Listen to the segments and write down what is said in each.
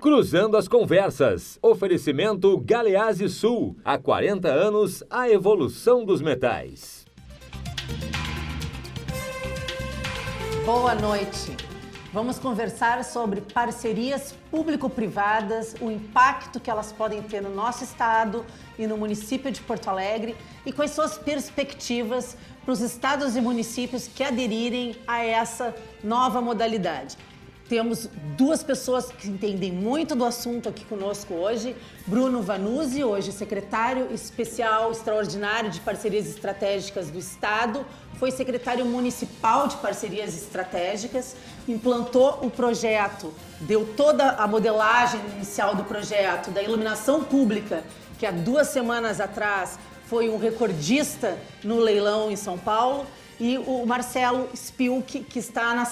Cruzando as Conversas. Oferecimento Galeazzi Sul. Há 40 anos, a evolução dos metais. Boa noite. Vamos conversar sobre parcerias público-privadas, o impacto que elas podem ter no nosso estado e no município de Porto Alegre e quais são as perspectivas para os estados e municípios que aderirem a essa nova modalidade. Temos duas pessoas que entendem muito do assunto aqui conosco hoje. Bruno Vanuzzi, hoje secretário especial extraordinário de parcerias estratégicas do Estado, foi secretário municipal de parcerias estratégicas, implantou o projeto, deu toda a modelagem inicial do projeto da iluminação pública, que há 2 semanas atrás foi um recordista no leilão em São Paulo, e o Marcelo Spilk, que está na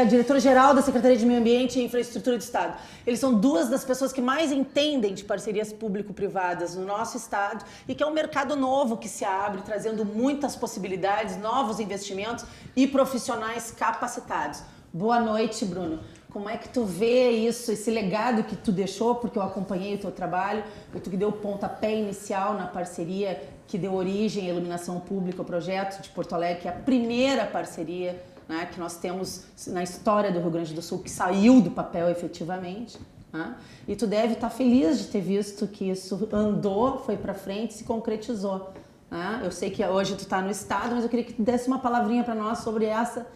diretor-geral da Secretaria de Meio Ambiente e Infraestrutura do Estado. Eles são duas das pessoas que mais entendem de parcerias público-privadas no nosso estado e que é um mercado novo que se abre, trazendo muitas possibilidades, novos investimentos e profissionais capacitados. Boa noite, Bruno. Como é que tu vê isso, esse legado que tu deixou, porque eu acompanhei o teu trabalho, tu que deu o pontapé inicial na parceria que deu origem à iluminação pública, o projeto de Porto Alegre, que é a primeira parceria, né, que nós temos na história do Rio Grande do Sul, que saiu do papel efetivamente. Né? E tu deve estar feliz de ter visto que isso andou, foi para frente, se concretizou. Né? Eu sei que hoje tu está no estado, mas eu queria que tu desse uma palavrinha para nós sobre essa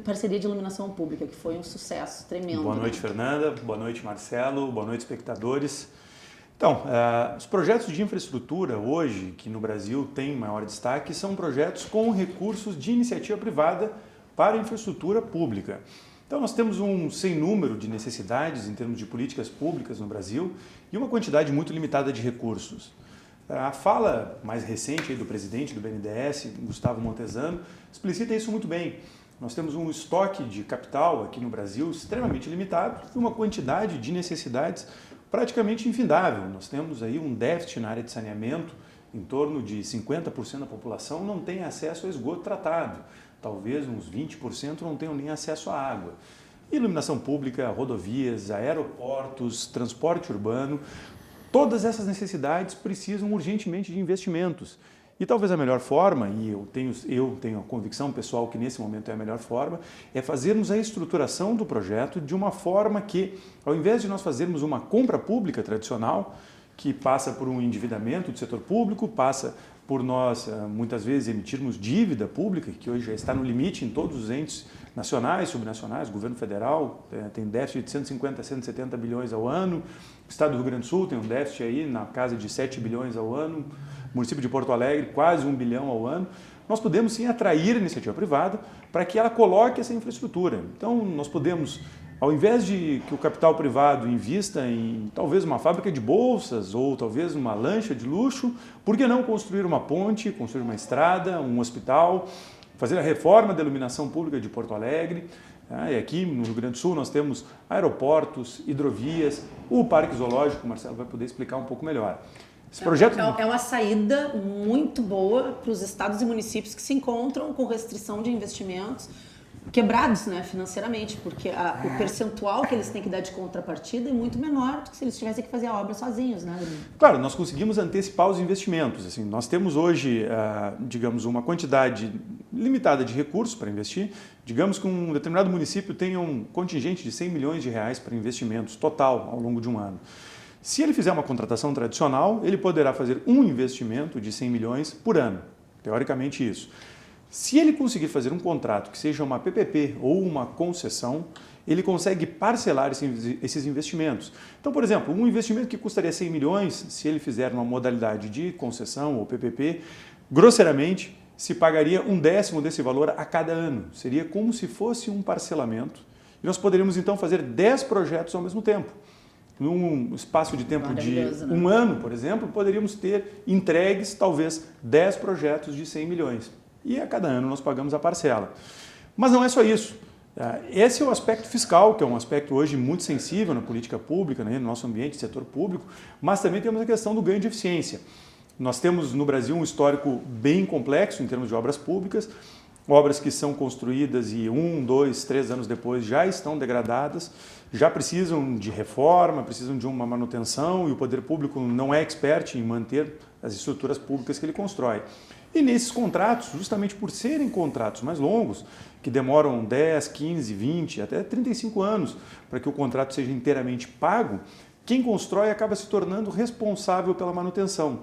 parceria de iluminação pública, que foi um sucesso tremendo. Boa noite, Fernanda. Boa noite, Marcelo. Boa noite, espectadores. Então, os projetos de infraestrutura hoje, que no Brasil tem maior destaque, são projetos com recursos de iniciativa privada para infraestrutura pública. Então, nós temos um sem número de necessidades em termos de políticas públicas no Brasil e uma quantidade muito limitada de recursos. A fala mais recente aí do presidente do BNDES, Gustavo Montezano, explicita isso muito bem. Nós temos um estoque de capital aqui no Brasil extremamente limitado e uma quantidade de necessidades praticamente infindável. Nós temos aí um déficit na área de saneamento, em torno de 50% da população não tem acesso ao esgoto tratado. Talvez uns 20% não tenham nem acesso à água. Iluminação pública, rodovias, aeroportos, transporte urbano, todas essas necessidades precisam urgentemente de investimentos. E talvez a melhor forma, e eu tenho a convicção pessoal que nesse momento é a melhor forma, é fazermos a estruturação do projeto de uma forma que, ao invés de nós fazermos uma compra pública tradicional, que passa por um endividamento do setor público, passa por nós, muitas vezes, emitirmos dívida pública, que hoje já está no limite em todos os entes nacionais, subnacionais, o governo federal tem déficit de 150 a 170 bilhões ao ano, o estado do Rio Grande do Sul tem um déficit aí na casa de 7 bilhões ao ano, o município de Porto Alegre quase 1 bilhão ao ano. Nós podemos sim atrair a iniciativa privada para que ela coloque essa infraestrutura. Então nós podemos, ao invés de que o capital privado invista em talvez uma fábrica de bolsas ou talvez uma lancha de luxo, por que não construir uma ponte, construir uma estrada, um hospital, fazer a reforma da iluminação pública de Porto Alegre? E aqui no Rio Grande do Sul nós temos aeroportos, hidrovias, o Parque Zoológico, o Marcelo vai poder explicar um pouco melhor. Esse projeto é uma saída muito boa para os estados e municípios que se encontram com restrição de investimentos quebrados, né, financeiramente, porque o percentual que eles têm que dar de contrapartida é muito menor do que se eles tivessem que fazer a obra sozinhos, né, Bruno? Claro, nós conseguimos antecipar os investimentos. Assim, nós temos hoje, digamos, uma quantidade limitada de recursos para investir. Digamos que um determinado município tenha um contingente de 100 milhões de reais para investimentos total ao longo de um ano. Se ele fizer uma contratação tradicional, ele poderá fazer um investimento de 100 milhões por ano, teoricamente isso. Se ele conseguir fazer um contrato que seja uma PPP ou uma concessão, ele consegue parcelar esses investimentos. Então, por exemplo, um investimento que custaria 100 milhões, se ele fizer uma modalidade de concessão ou PPP, grosseiramente se pagaria 1/10 desse valor a cada ano. Seria como se fosse um parcelamento. E nós poderíamos então fazer 10 projetos ao mesmo tempo. Num espaço de tempo de um ano, por exemplo, poderíamos ter entregues talvez 10 projetos de 100 milhões. E a cada ano nós pagamos a parcela. Mas não é só isso. Esse é o aspecto fiscal, que é um aspecto hoje muito sensível na política pública, né, no nosso ambiente, setor público, mas também temos a questão do ganho de eficiência. Nós temos no Brasil um histórico bem complexo em termos de obras públicas obras que são construídas e 1, 2, 3 anos depois já estão degradadas, já precisam de reforma, precisam de uma manutenção e o poder público não é expert em manter as estruturas públicas que ele constrói. E nesses contratos, justamente por serem contratos mais longos, que demoram 10, 15, 20, até 35 anos para que o contrato seja inteiramente pago, quem constrói acaba se tornando responsável pela manutenção.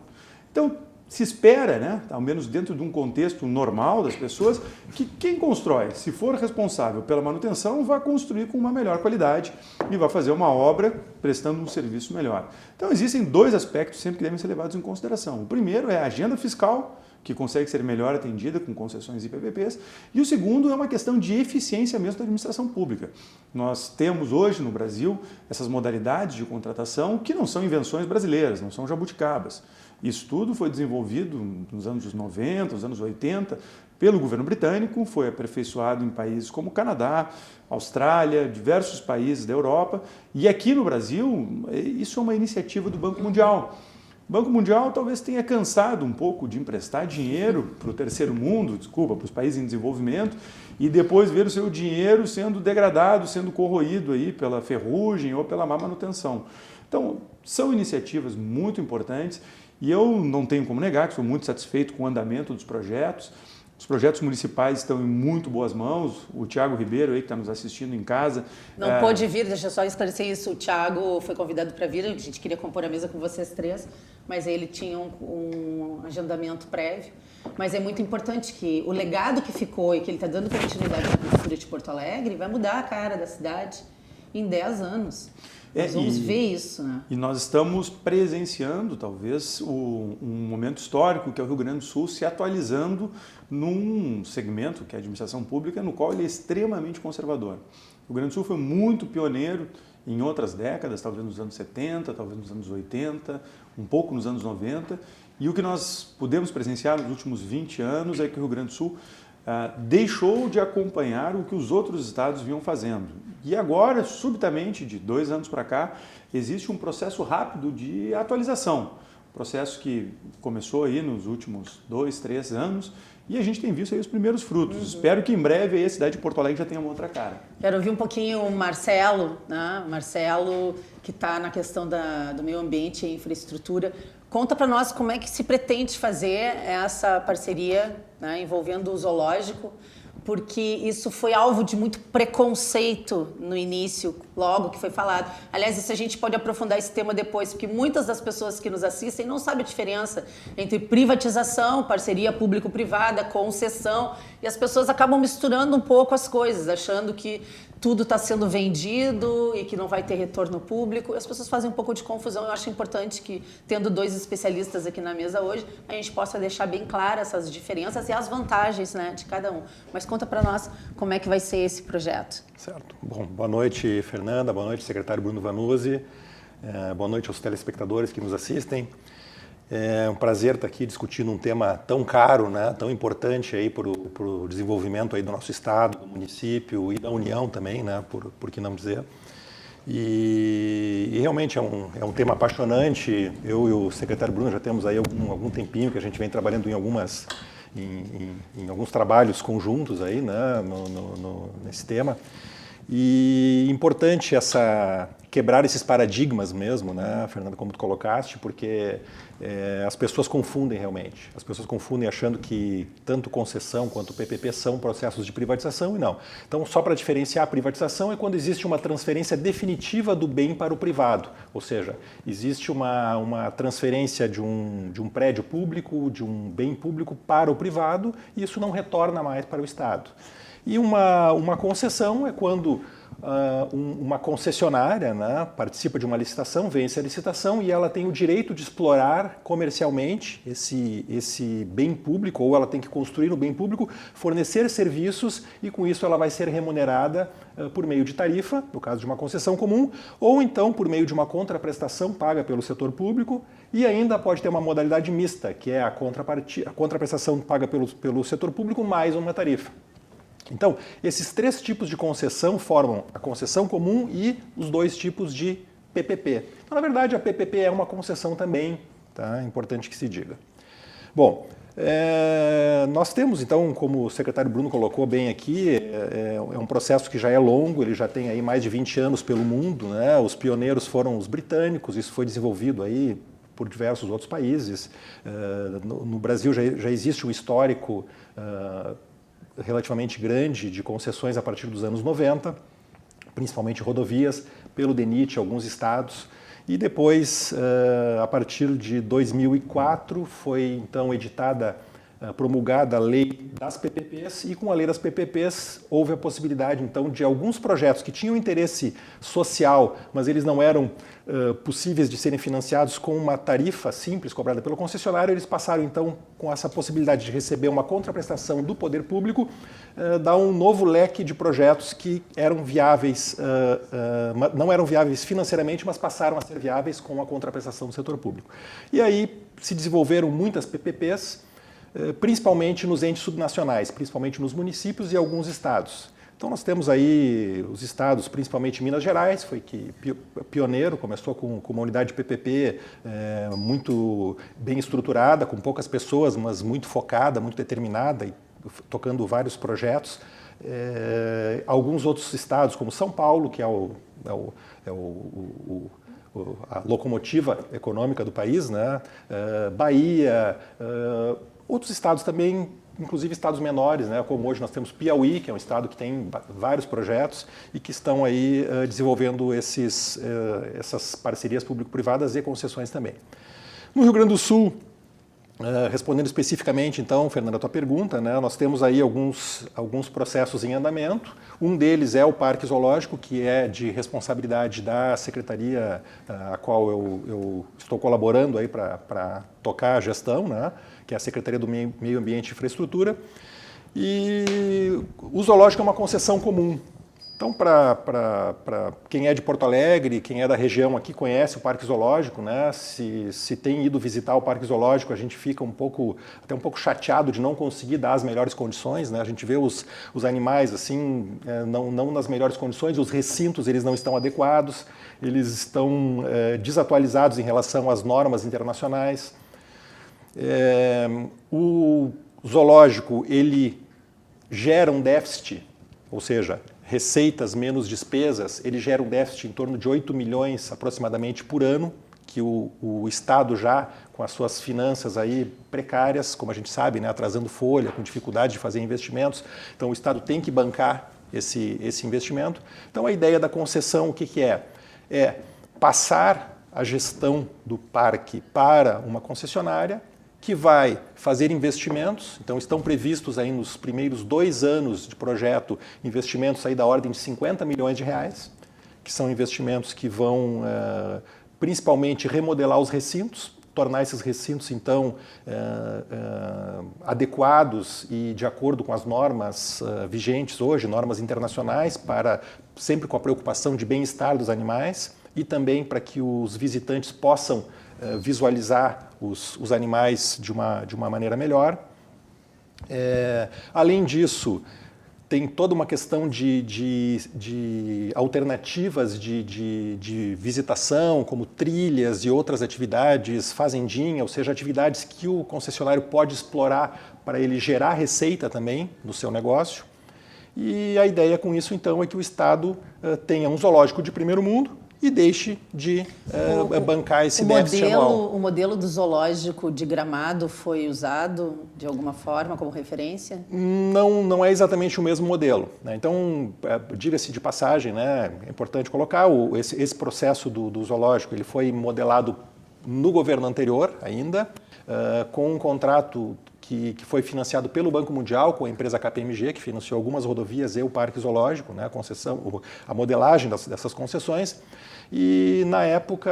Então, se espera, né, ao menos dentro de um contexto normal das pessoas, que quem constrói, se for responsável pela manutenção, vai construir com uma melhor qualidade e vai fazer uma obra prestando um serviço melhor. Então, existem dois aspectos sempre que devem ser levados em consideração. O primeiro é a agenda fiscal, que consegue ser melhor atendida com concessões e PPPs, e o segundo é uma questão de eficiência mesmo da administração pública. Nós temos hoje no Brasil essas modalidades de contratação que não são invenções brasileiras, não são jabuticabas. Isso tudo foi desenvolvido nos anos 90, nos anos 80, pelo governo britânico, foi aperfeiçoado em países como Canadá, Austrália, diversos países da Europa, e aqui no Brasil isso é uma iniciativa do Banco Mundial. O Banco Mundial talvez tenha cansado um pouco de emprestar dinheiro para o terceiro mundo, para os países em desenvolvimento, e depois ver o seu dinheiro sendo degradado, sendo corroído aí pela ferrugem ou pela má manutenção. Então, são iniciativas muito importantes e eu não tenho como negar que sou muito satisfeito com o andamento dos projetos. Os projetos municipais estão em muito boas mãos. O Thiago Ribeiro, aí, que está nos assistindo em casa... Não pôde vir, deixa eu só esclarecer isso. O Thiago foi convidado para vir, a gente queria compor a mesa com vocês três, mas ele tinha um agendamento prévio. Mas é muito importante que o legado que ficou e que ele está dando continuidade na Prefeitura de Porto Alegre vai mudar a cara da cidade em 10 anos. Nós vamos ver isso, né? E nós estamos presenciando, talvez, um momento histórico que é o Rio Grande do Sul se atualizando num segmento, que é a administração pública, no qual ele é extremamente conservador. O Rio Grande do Sul foi muito pioneiro em outras décadas, talvez nos anos 70, talvez nos anos 80, um pouco nos anos 90, e o que nós pudemos presenciar nos últimos 20 anos é que o Rio Grande do Sul deixou de acompanhar o que os outros estados vinham fazendo. E agora, subitamente, de 2 anos para cá, existe um processo rápido de atualização. Processo que começou aí nos últimos 2, 3 anos e a gente tem visto aí os primeiros frutos. Espero que em breve aí a cidade de Porto Alegre já tenha uma outra cara. Quero ouvir um pouquinho o Marcelo, né? Marcelo, que está na questão do meio ambiente e infraestrutura. Conta para nós como é que se pretende fazer essa parceria, né, envolvendo o zoológico, porque isso foi alvo de muito preconceito no início, logo que foi falado. Aliás, isso a gente pode aprofundar esse tema depois, porque muitas das pessoas que nos assistem não sabem a diferença entre privatização, parceria público-privada, concessão, e as pessoas acabam misturando um pouco as coisas, achando que tudo está sendo vendido e que não vai ter retorno público. As pessoas fazem um pouco de confusão. Eu acho importante que, tendo 2 especialistas aqui na mesa hoje, a gente possa deixar bem claras essas diferenças e as vantagens, né, de cada um. Mas conta para nós como é que vai ser esse projeto. Certo. Bom, boa noite, Fernanda. Boa noite, secretário Bruno Vanuzzi. Boa noite aos telespectadores que nos assistem. É um prazer estar aqui discutindo um tema tão caro, né, tão importante aí para o desenvolvimento aí do nosso estado, do município e da União também, né, por que não dizer. E realmente é um tema apaixonante. Eu e o secretário Bruno já temos aí algum tempinho que a gente vem trabalhando em alguns trabalhos conjuntos aí, né, nesse tema. E importante quebrar esses paradigmas mesmo, né, Fernanda, como tu colocaste, porque as pessoas confundem realmente. As pessoas confundem achando que tanto concessão quanto PPP são processos de privatização e não. Então, só para diferenciar, a privatização é quando existe uma transferência definitiva do bem para o privado. Ou seja, existe uma transferência de um prédio público, de um bem público para o privado e isso não retorna mais para o Estado. E uma concessão é quando uma concessionária, né, participa de uma licitação, vence a licitação e ela tem o direito de explorar comercialmente esse bem público, ou ela tem que construir o bem público, fornecer serviços e com isso ela vai ser remunerada por meio de tarifa, no caso de uma concessão comum, ou então por meio de uma contraprestação paga pelo setor público e ainda pode ter uma modalidade mista, que é a contraprestação paga pelo setor público mais uma tarifa. Então, esses 3 tipos de concessão formam a concessão comum e os 2 tipos de PPP. Então, na verdade, a PPP é uma concessão também, tá? É importante que se diga. Bom, Nós temos, então, como o secretário Bruno colocou bem aqui, é um processo que já é longo, ele já tem aí mais de 20 anos pelo mundo, né? Os pioneiros foram os britânicos, isso foi desenvolvido aí por diversos outros países. No Brasil já existe um histórico relativamente grande de concessões a partir dos anos 90, principalmente rodovias, pelo DENIT, alguns estados. E depois, a partir de 2004, foi então promulgada a lei das PPPs, e com a lei das PPPs houve a possibilidade então de alguns projetos que tinham interesse social, mas eles não eram possíveis de serem financiados com uma tarifa simples cobrada pelo concessionário, eles passaram então com essa possibilidade de receber uma contraprestação do poder público, dar um novo leque de projetos que eram viáveis, não eram viáveis financeiramente, mas passaram a ser viáveis com a contraprestação do setor público. E aí se desenvolveram muitas PPPs, principalmente nos entes subnacionais, principalmente nos municípios e alguns estados. Então nós temos aí os estados, principalmente Minas Gerais, foi que pioneiro, começou com uma unidade de PPP muito bem estruturada, com poucas pessoas, mas muito focada, muito determinada e tocando vários projetos. Alguns outros estados, como São Paulo, que é a locomotiva econômica do país, né? Bahia, outros estados também, inclusive estados menores, né? Como hoje nós temos Piauí, que é um estado que tem vários projetos e que estão aí desenvolvendo essas parcerias público-privadas e concessões também. No Rio Grande do Sul, respondendo especificamente, então, Fernanda, a tua pergunta, né, nós temos aí alguns processos em andamento. Um deles é o Parque Zoológico, que é de responsabilidade da secretaria a qual eu estou colaborando aí para tocar a gestão, né, que é a Secretaria do Meio Ambiente e Infraestrutura. E o zoológico é uma concessão comum. Então, para quem é de Porto Alegre, quem é da região aqui conhece o Parque Zoológico, né? Se tem ido visitar o Parque Zoológico, a gente fica até um pouco chateado de não conseguir dar as melhores condições, né? A gente vê os animais assim, não nas melhores condições, os recintos eles não estão adequados, eles estão desatualizados em relação às normas internacionais. O zoológico ele gera um déficit, ou seja, receitas menos despesas, ele gera um déficit em torno de 8 milhões aproximadamente por ano, que o Estado já, com as suas finanças aí precárias, como a gente sabe, né, atrasando folha, com dificuldade de fazer investimentos, então o Estado tem que bancar esse investimento. Então a ideia da concessão, o que é? É passar a gestão do parque para uma concessionária, que vai fazer investimentos, então estão previstos aí nos primeiros 2 anos de projeto investimentos aí da ordem de 50 milhões de reais, que são investimentos que vão principalmente remodelar os recintos, tornar esses recintos então adequados e de acordo com as normas vigentes hoje, normas internacionais, sempre com a preocupação de bem-estar dos animais e também para que os visitantes possam visualizar os animais de uma maneira melhor. Além disso, tem toda uma questão de alternativas de visitação, como trilhas e outras atividades, fazendinha, ou seja, atividades que o concessionário pode explorar para ele gerar receita também no seu negócio. E a ideia com isso, então, é que o Estado tenha um zoológico de primeiro mundo, e deixe de bancar esse déficit anual. O modelo do zoológico de Gramado foi usado de alguma forma como referência? Não é exatamente o mesmo modelo, né? Então, diga-se de passagem, né, é importante colocar, esse processo do zoológico ele foi modelado no governo anterior ainda, com um contrato que foi financiado pelo Banco Mundial com a empresa KPMG, que financiou algumas rodovias e o Parque Zoológico, né, a modelagem dessas concessões. E na época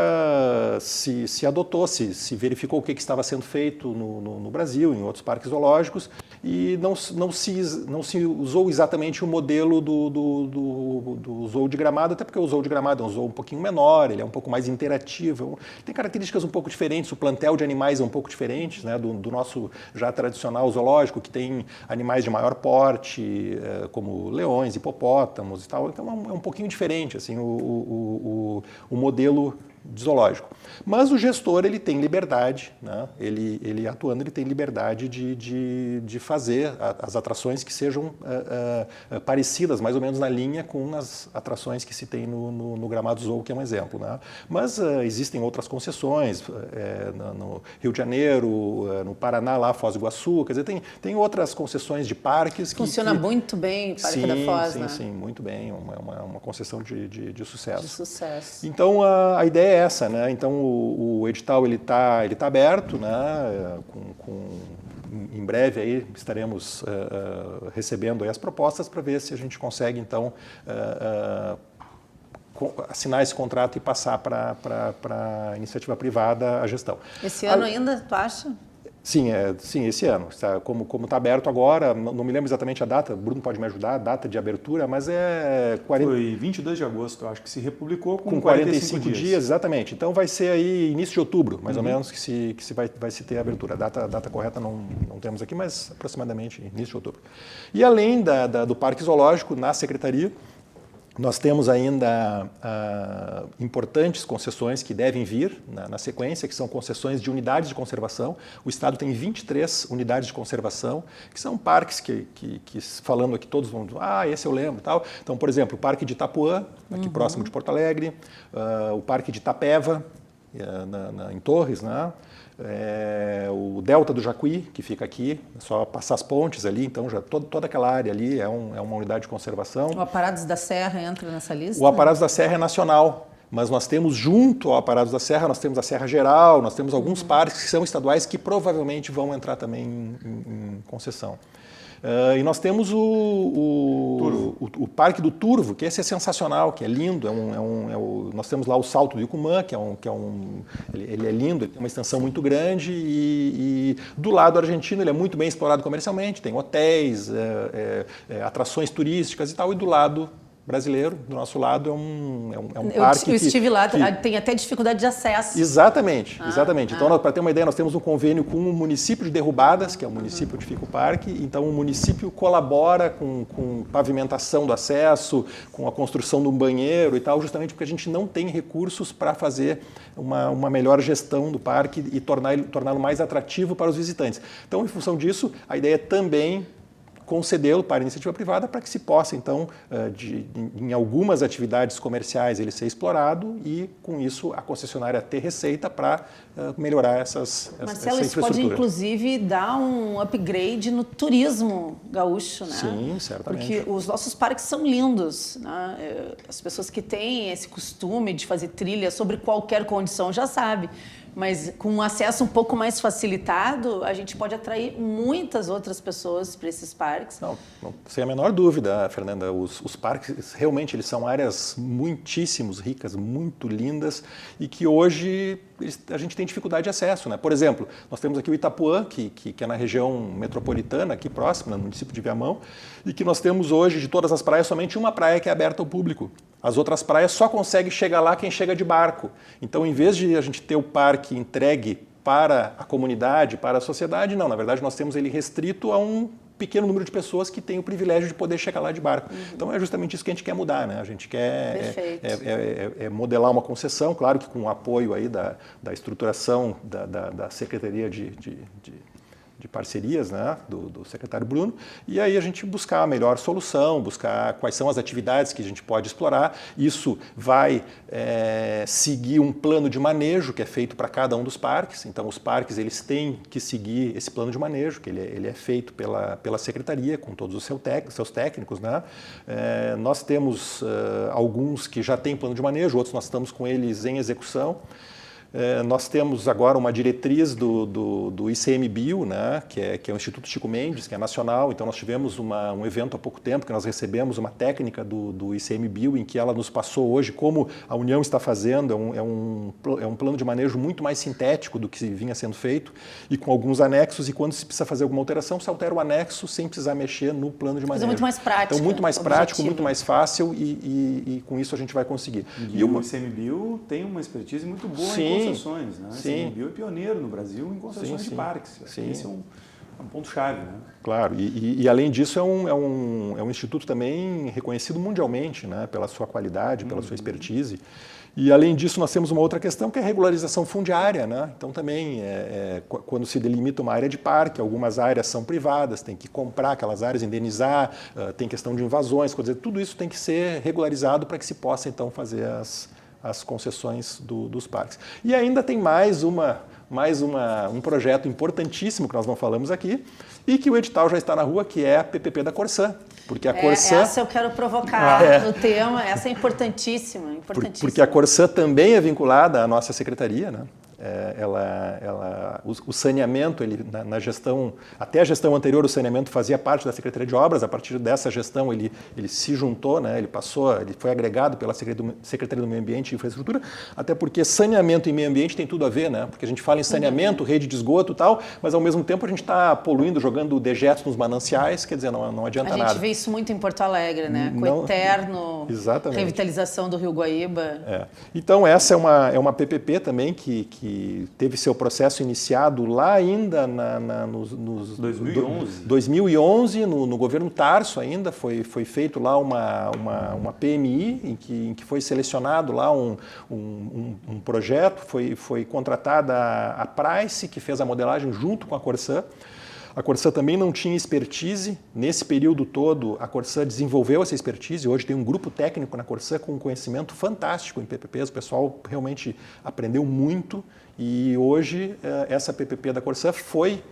se adotou, se verificou o que estava sendo feito no Brasil, em outros parques zoológicos, e não se usou exatamente o modelo do zoo de Gramado, até porque o zoo de Gramado é um zoo um pouquinho menor, ele é um pouco mais interativo, tem características um pouco diferentes, o plantel de animais é um pouco diferente, né, do nosso já tradicional zoológico, que tem animais de maior porte, como leões, hipopótamos e tal, então é um pouquinho diferente assim, o modelo de zoológico. Mas o gestor ele tem liberdade, né? Ele atuando, ele tem liberdade de fazer as atrações que sejam parecidas, mais ou menos na linha com as atrações que se tem no Gramado Zoo, que é um exemplo, né? Mas existem outras concessões, no Rio de Janeiro, no Paraná, lá, Foz do Iguaçu, quer dizer, tem outras concessões de parques que... Funciona muito bem o Parque da Foz, né? Sim, muito bem, uma concessão de sucesso. De sucesso. Então, a ideia é essa, né? Então, o edital ele tá aberto, né? Em breve aí estaremos recebendo aí as propostas para ver se a gente consegue, então, assinar esse contrato e passar para a iniciativa privada a gestão. Esse ano ainda, tu acha? Sim, esse ano. Como está aberto agora, não me lembro exatamente a data, o Bruno pode me ajudar, a data de abertura, mas é... Foi 22 de agosto, eu acho que se republicou com 45 dias. Exatamente. Então vai ser aí início de outubro, mais ou menos, que vai se ter a abertura. A data correta não temos aqui, mas aproximadamente início de outubro. E além do Parque Zoológico, na Secretaria, nós temos ainda importantes concessões que devem vir na sequência, que são concessões de unidades de conservação. O Estado tem 23 unidades de conservação, que são parques que falando aqui, todos vão dizer, esse eu lembro. Tal. Então, por exemplo, o Parque de Itapuã, aqui próximo de Porto Alegre, o Parque de Itapeva, em Torres, né? O Delta do Jacuí, que fica aqui, é só passar as pontes ali, então já toda aquela área ali é uma unidade de conservação. O Aparados da Serra entra nessa lista? O Aparados da Serra é nacional, mas nós temos junto ao Aparados da Serra, nós temos a Serra Geral, nós temos alguns parques que são estaduais que provavelmente vão entrar também em concessão. E nós temos o Parque do Turvo, que esse é sensacional, que é lindo. Nós temos lá o Salto do Icumã, ele é lindo, ele tem uma extensão muito grande e do lado argentino ele é muito bem explorado comercialmente, tem hotéis, atrações turísticas e tal, e do lado brasileiro, do nosso lado, é um parque. Eu estive lá, tem até dificuldade de acesso. Exatamente. Então, para ter uma ideia, nós temos um convênio com o município de Derrubadas, que é o município onde fica o parque. Então, o município colabora com pavimentação do acesso, com a construção de um banheiro e tal, justamente porque a gente não tem recursos para fazer uma melhor gestão do parque e torná-lo mais atrativo para os visitantes. Então, em função disso, a ideia é também concedê-lo para a iniciativa privada para que se possa, então, em algumas atividades comerciais ele ser explorado e, com isso, a concessionária ter receita para melhorar essa Marcelo, isso infraestrutura. pode, inclusive, dar um upgrade no turismo gaúcho, né? Sim, certamente. Porque os nossos parques são lindos, né? As pessoas que têm esse costume de fazer trilha sobre qualquer condição já sabem. Mas com um acesso um pouco mais facilitado, a gente pode atrair muitas outras pessoas para esses parques. Não, sem a menor dúvida, Fernanda. Os parques, realmente, eles são áreas muitíssimos ricas, muito lindas e que hoje a gente tem dificuldade de acesso, né? Por exemplo, nós temos aqui o Itapuã, que é na região metropolitana, aqui próxima, no município de Viamão, e que nós temos hoje, de todas as praias, somente uma praia que é aberta ao público. As outras praias só consegue chegar lá quem chega de barco. Então, em vez de a gente ter o parque entregue para a comunidade, para a sociedade, não. Na verdade, nós temos ele restrito a um pequeno número de pessoas que têm o privilégio de poder chegar lá de barco. Então, é justamente isso que a gente quer mudar, né? A gente quer modelar uma concessão, claro que com o apoio aí da estruturação da Secretaria de parcerias, né, do secretário Bruno, e aí a gente buscar a melhor solução, buscar quais são as atividades que a gente pode explorar. Isso vai seguir um plano de manejo que é feito para cada um dos parques. Então, os parques eles têm que seguir esse plano de manejo, que ele é feito pela secretaria, com todos os seus técnicos, né? Nós temos alguns que já têm plano de manejo, outros nós estamos com eles em execução. Nós temos agora uma diretriz do ICMBio, né, que é o Instituto Chico Mendes, que é nacional. Então, nós tivemos um evento há pouco tempo que nós recebemos uma técnica do ICMBio em que ela nos passou hoje como a União está fazendo. É um plano de manejo muito mais sintético do que vinha sendo feito e com alguns anexos. E quando se precisa fazer alguma alteração, se altera o anexo sem precisar mexer no plano de manejo. Mas é muito mais prático. Então, muito mais prático, muito mais fácil e com isso a gente vai conseguir. E o ICMBio tem uma expertise muito boa em concessões, né? Sim. O ICMBio é pioneiro no Brasil em concessões de parques. Sim. Esse é um ponto-chave, né? Claro, e além disso é um instituto também reconhecido mundialmente, né, pela sua qualidade, pela sua expertise. E além disso nós temos uma outra questão que é a regularização fundiária, né? Então também quando se delimita uma área de parque, algumas áreas são privadas, tem que comprar aquelas áreas, indenizar, tem questão de invasões, quer dizer, tudo isso tem que ser regularizado para que se possa então fazer as concessões dos parques. E ainda tem mais um projeto importantíssimo que nós não falamos aqui e que o edital já está na rua, que é a PPP da Corsã. Porque a Corsã... Essa eu quero provocar no tema, essa é importantíssima. Porque a Corsã também é vinculada à nossa secretaria, né? O saneamento, na gestão, até a gestão anterior, o saneamento fazia parte da Secretaria de Obras. A partir dessa gestão, ele se juntou, né? Ele foi agregado pela Secretaria do Meio Ambiente e Infraestrutura, até porque saneamento e meio ambiente tem tudo a ver, né? Porque a gente fala em saneamento, rede de esgoto e tal, mas ao mesmo tempo a gente está poluindo, jogando dejetos nos mananciais, quer dizer, não adianta nada. A gente vê isso muito em Porto Alegre, né? Com o eterno revitalização do Rio Guaíba. Então, essa é uma PPP também que teve seu processo iniciado lá ainda nos 2011, no governo Tarso ainda, foi feito lá uma PMI em que foi selecionado lá um projeto, foi contratada a Price, que fez a modelagem junto com a Corsã. A Corsã também não tinha expertise. Nesse período todo, a Corsã desenvolveu essa expertise. Hoje tem um grupo técnico na Corsã com um conhecimento fantástico em PPPs. O pessoal realmente aprendeu muito. E hoje, essa PPP da Corsã foi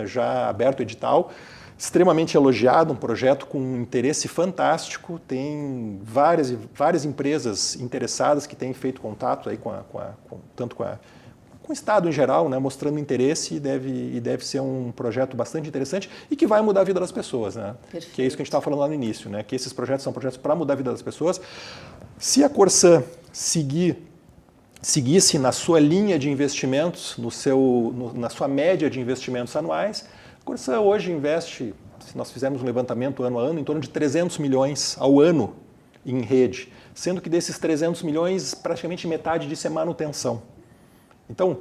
já aberto o edital, extremamente elogiado, um projeto com um interesse fantástico. Tem várias empresas interessadas que têm feito contato aí tanto com o Estado em geral, né, mostrando interesse e deve ser um projeto bastante interessante e que vai mudar a vida das pessoas, né? Perfeito. Que é isso que a gente estava falando lá no início, né? Que esses projetos são projetos para mudar a vida das pessoas. Se a Corsã seguisse na sua linha de investimentos, na sua média de investimentos anuais, a Corsã hoje investe, se nós fizermos um levantamento ano a ano, em torno de 300 milhões ao ano em rede, sendo que desses 300 milhões, praticamente metade disso é manutenção. Então,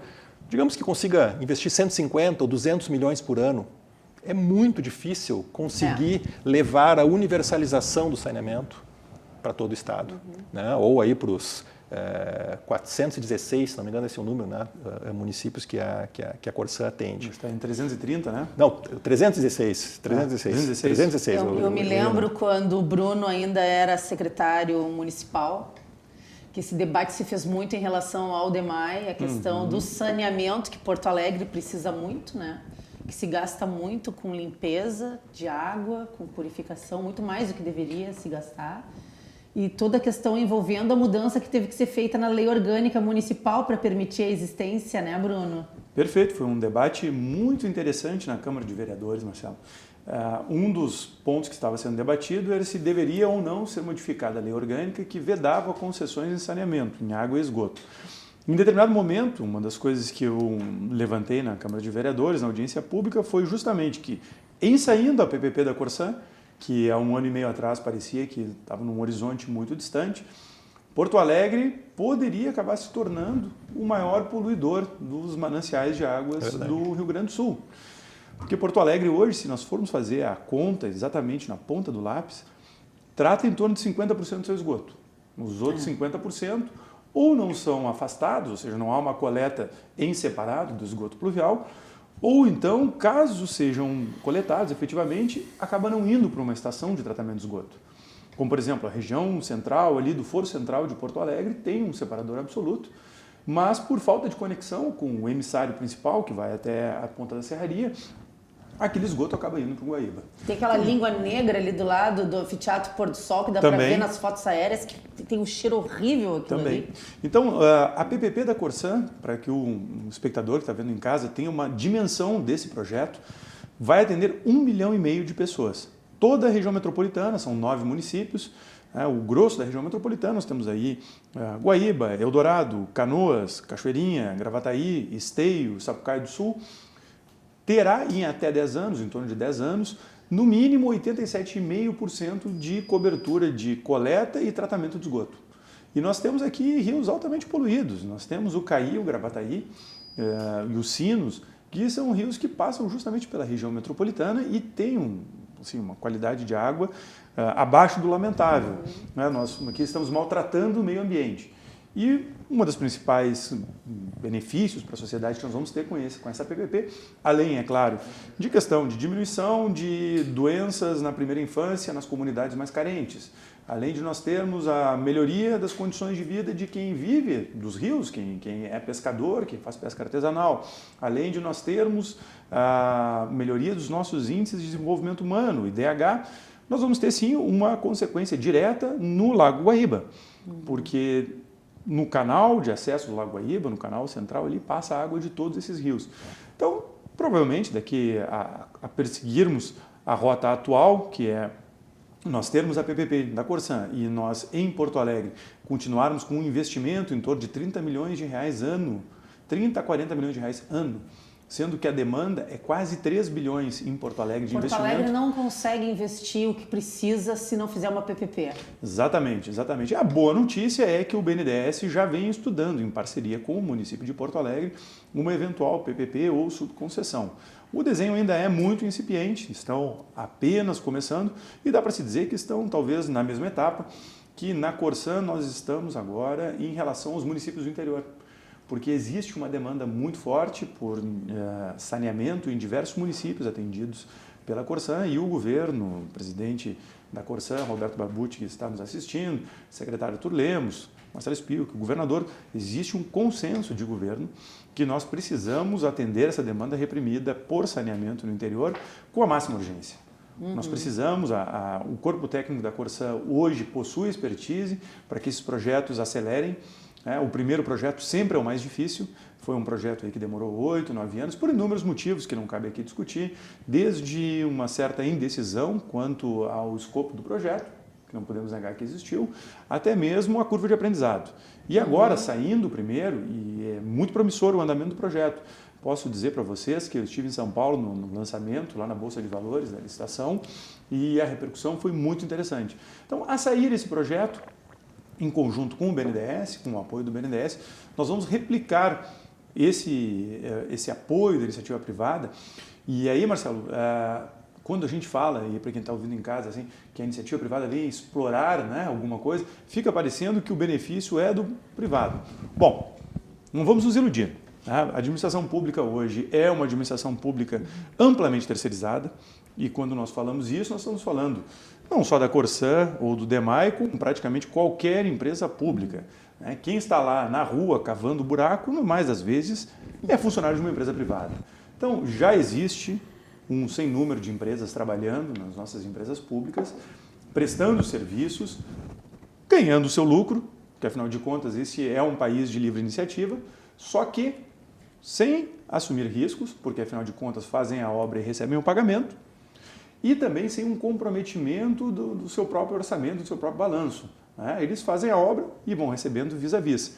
digamos que consiga investir 150 ou 200 milhões por ano, é muito difícil conseguir levar a universalização do saneamento para todo o Estado, né? Ou aí para os 416, se não me engano esse é o número, né? Municípios que a Corsã atende. Está em 330, né? Não, 316. 316. Eu me lembro quando o Bruno ainda era secretário municipal, que esse debate se fez muito em relação ao DEMAI, a questão do saneamento, que Porto Alegre precisa muito, né? Que se gasta muito com limpeza de água, com purificação, muito mais do que deveria se gastar. E toda a questão envolvendo a mudança que teve que ser feita na lei orgânica municipal para permitir a existência, né, Bruno? Perfeito, foi um debate muito interessante na Câmara de Vereadores, Marcelo. Um dos pontos que estava sendo debatido era se deveria ou não ser modificada a lei orgânica que vedava concessões em saneamento, em água e esgoto. Em determinado momento, uma das coisas que eu levantei na Câmara de Vereadores, na audiência pública, foi justamente que, em saindo a PPP da Corsã, que há 1 ano e meio atrás parecia que estava num horizonte muito distante, Porto Alegre poderia acabar se tornando o maior poluidor dos mananciais de águas do Rio Grande do Sul. Porque Porto Alegre hoje, se nós formos fazer a conta exatamente na ponta do lápis, trata em torno de 50% do seu esgoto. Os outros 50% ou não são afastados, ou seja, não há uma coleta em separado do esgoto pluvial, ou então, caso sejam coletados efetivamente, acaba não indo para uma estação de tratamento de esgoto. Como, por exemplo, a região central, ali do Foro Central de Porto Alegre, tem um separador absoluto, mas por falta de conexão com o emissário principal, que vai até a ponta da serraria, aquele esgoto acaba indo para o Guaíba. Tem aquela língua negra ali do lado do anfiteatro Pôr do Sol, que dá para ver nas fotos aéreas, que tem um cheiro horrível aquilo ali. Então, a PPP da Corsã, para que o espectador que está vendo em casa tenha uma dimensão desse projeto, vai atender 1,5 milhão de pessoas. Toda a região metropolitana, são 9 municípios, o grosso da região metropolitana, nós temos aí Guaíba, Eldorado, Canoas, Cachoeirinha, Gravataí, Esteio, Sapucaí do Sul, terá em até 10 anos, em torno de 10 anos, no mínimo 87,5% de cobertura de coleta e tratamento de esgoto. E nós temos aqui rios altamente poluídos. Nós temos o Caí, o Gravataí e os Sinos, que são rios que passam justamente pela região metropolitana e têm uma qualidade de água abaixo do lamentável. Né? Nós aqui estamos maltratando o meio ambiente. E um dos principais benefícios para a sociedade que nós vamos ter com essa PPP, além, é claro, de questão de diminuição de doenças na primeira infância nas comunidades mais carentes, além de nós termos a melhoria das condições de vida de quem vive dos rios, quem é pescador, quem faz pesca artesanal, além de nós termos a melhoria dos nossos índices de desenvolvimento humano, IDH, nós vamos ter sim uma consequência direta no Lago Guaíba, porque no canal de acesso do Lago Guaíba, no canal central, ali passa a água de todos esses rios. Então, provavelmente, daqui a perseguirmos a rota atual, que é nós termos a PPP da Corsan e nós, em Porto Alegre, continuarmos com um investimento em torno de 30 milhões de reais ano, 30 a 40 milhões de reais ano, sendo que a demanda é quase 3 bilhões em Porto Alegre de investimento. Porto Alegre não consegue investir o que precisa se não fizer uma PPP. Exatamente, exatamente. A boa notícia é que o BNDES já vem estudando, em parceria com o município de Porto Alegre, uma eventual PPP ou subconcessão. O desenho ainda é muito incipiente, estão apenas começando e dá para se dizer que estão talvez na mesma etapa que na Corsan nós estamos agora em relação aos municípios do interior. Porque existe uma demanda muito forte por saneamento em diversos municípios atendidos pela Corsan e o governo, o presidente da Corsan, Roberto Barbucci, que está nos assistindo, secretário Arthur Lemos, Marcelo Spilk, o governador, existe um consenso de governo que nós precisamos atender essa demanda reprimida por saneamento no interior com a máxima urgência. Nós precisamos, o corpo técnico da Corsan hoje possui expertise para que esses projetos acelerem. O primeiro projeto sempre é o mais difícil, foi um projeto aí que demorou 8, 9 anos, por inúmeros motivos que não cabe aqui discutir, desde uma certa indecisão quanto ao escopo do projeto, que não podemos negar que existiu, até mesmo a curva de aprendizado. E agora, saindo o primeiro, e é muito promissor o andamento do projeto, posso dizer para vocês que eu estive em São Paulo no lançamento, lá na Bolsa de Valores, da licitação, e a repercussão foi muito interessante. Então, a sair esse projeto, em conjunto com o BNDES, com o apoio do BNDES, nós vamos replicar esse apoio da iniciativa privada. E aí, Marcelo, quando a gente fala, e para quem está ouvindo em casa, assim, que a iniciativa privada vem explorar, né, alguma coisa, fica parecendo que o benefício é do privado. Bom, não vamos nos iludir. A administração pública hoje é uma administração pública amplamente terceirizada, e quando nós falamos isso, nós estamos falando não só da Corsan ou do DEMAI, com praticamente qualquer empresa pública. Quem está lá na rua cavando buraco, no mais das vezes, é funcionário de uma empresa privada. Então, já existe um sem número de empresas trabalhando nas nossas empresas públicas, prestando serviços, ganhando o seu lucro, porque afinal de contas esse é um país de livre iniciativa, só que sem assumir riscos, porque afinal de contas fazem a obra e recebem o pagamento, e também sem um comprometimento do seu próprio orçamento, do seu próprio balanço. Eles fazem a obra e vão recebendo vis-a-vis.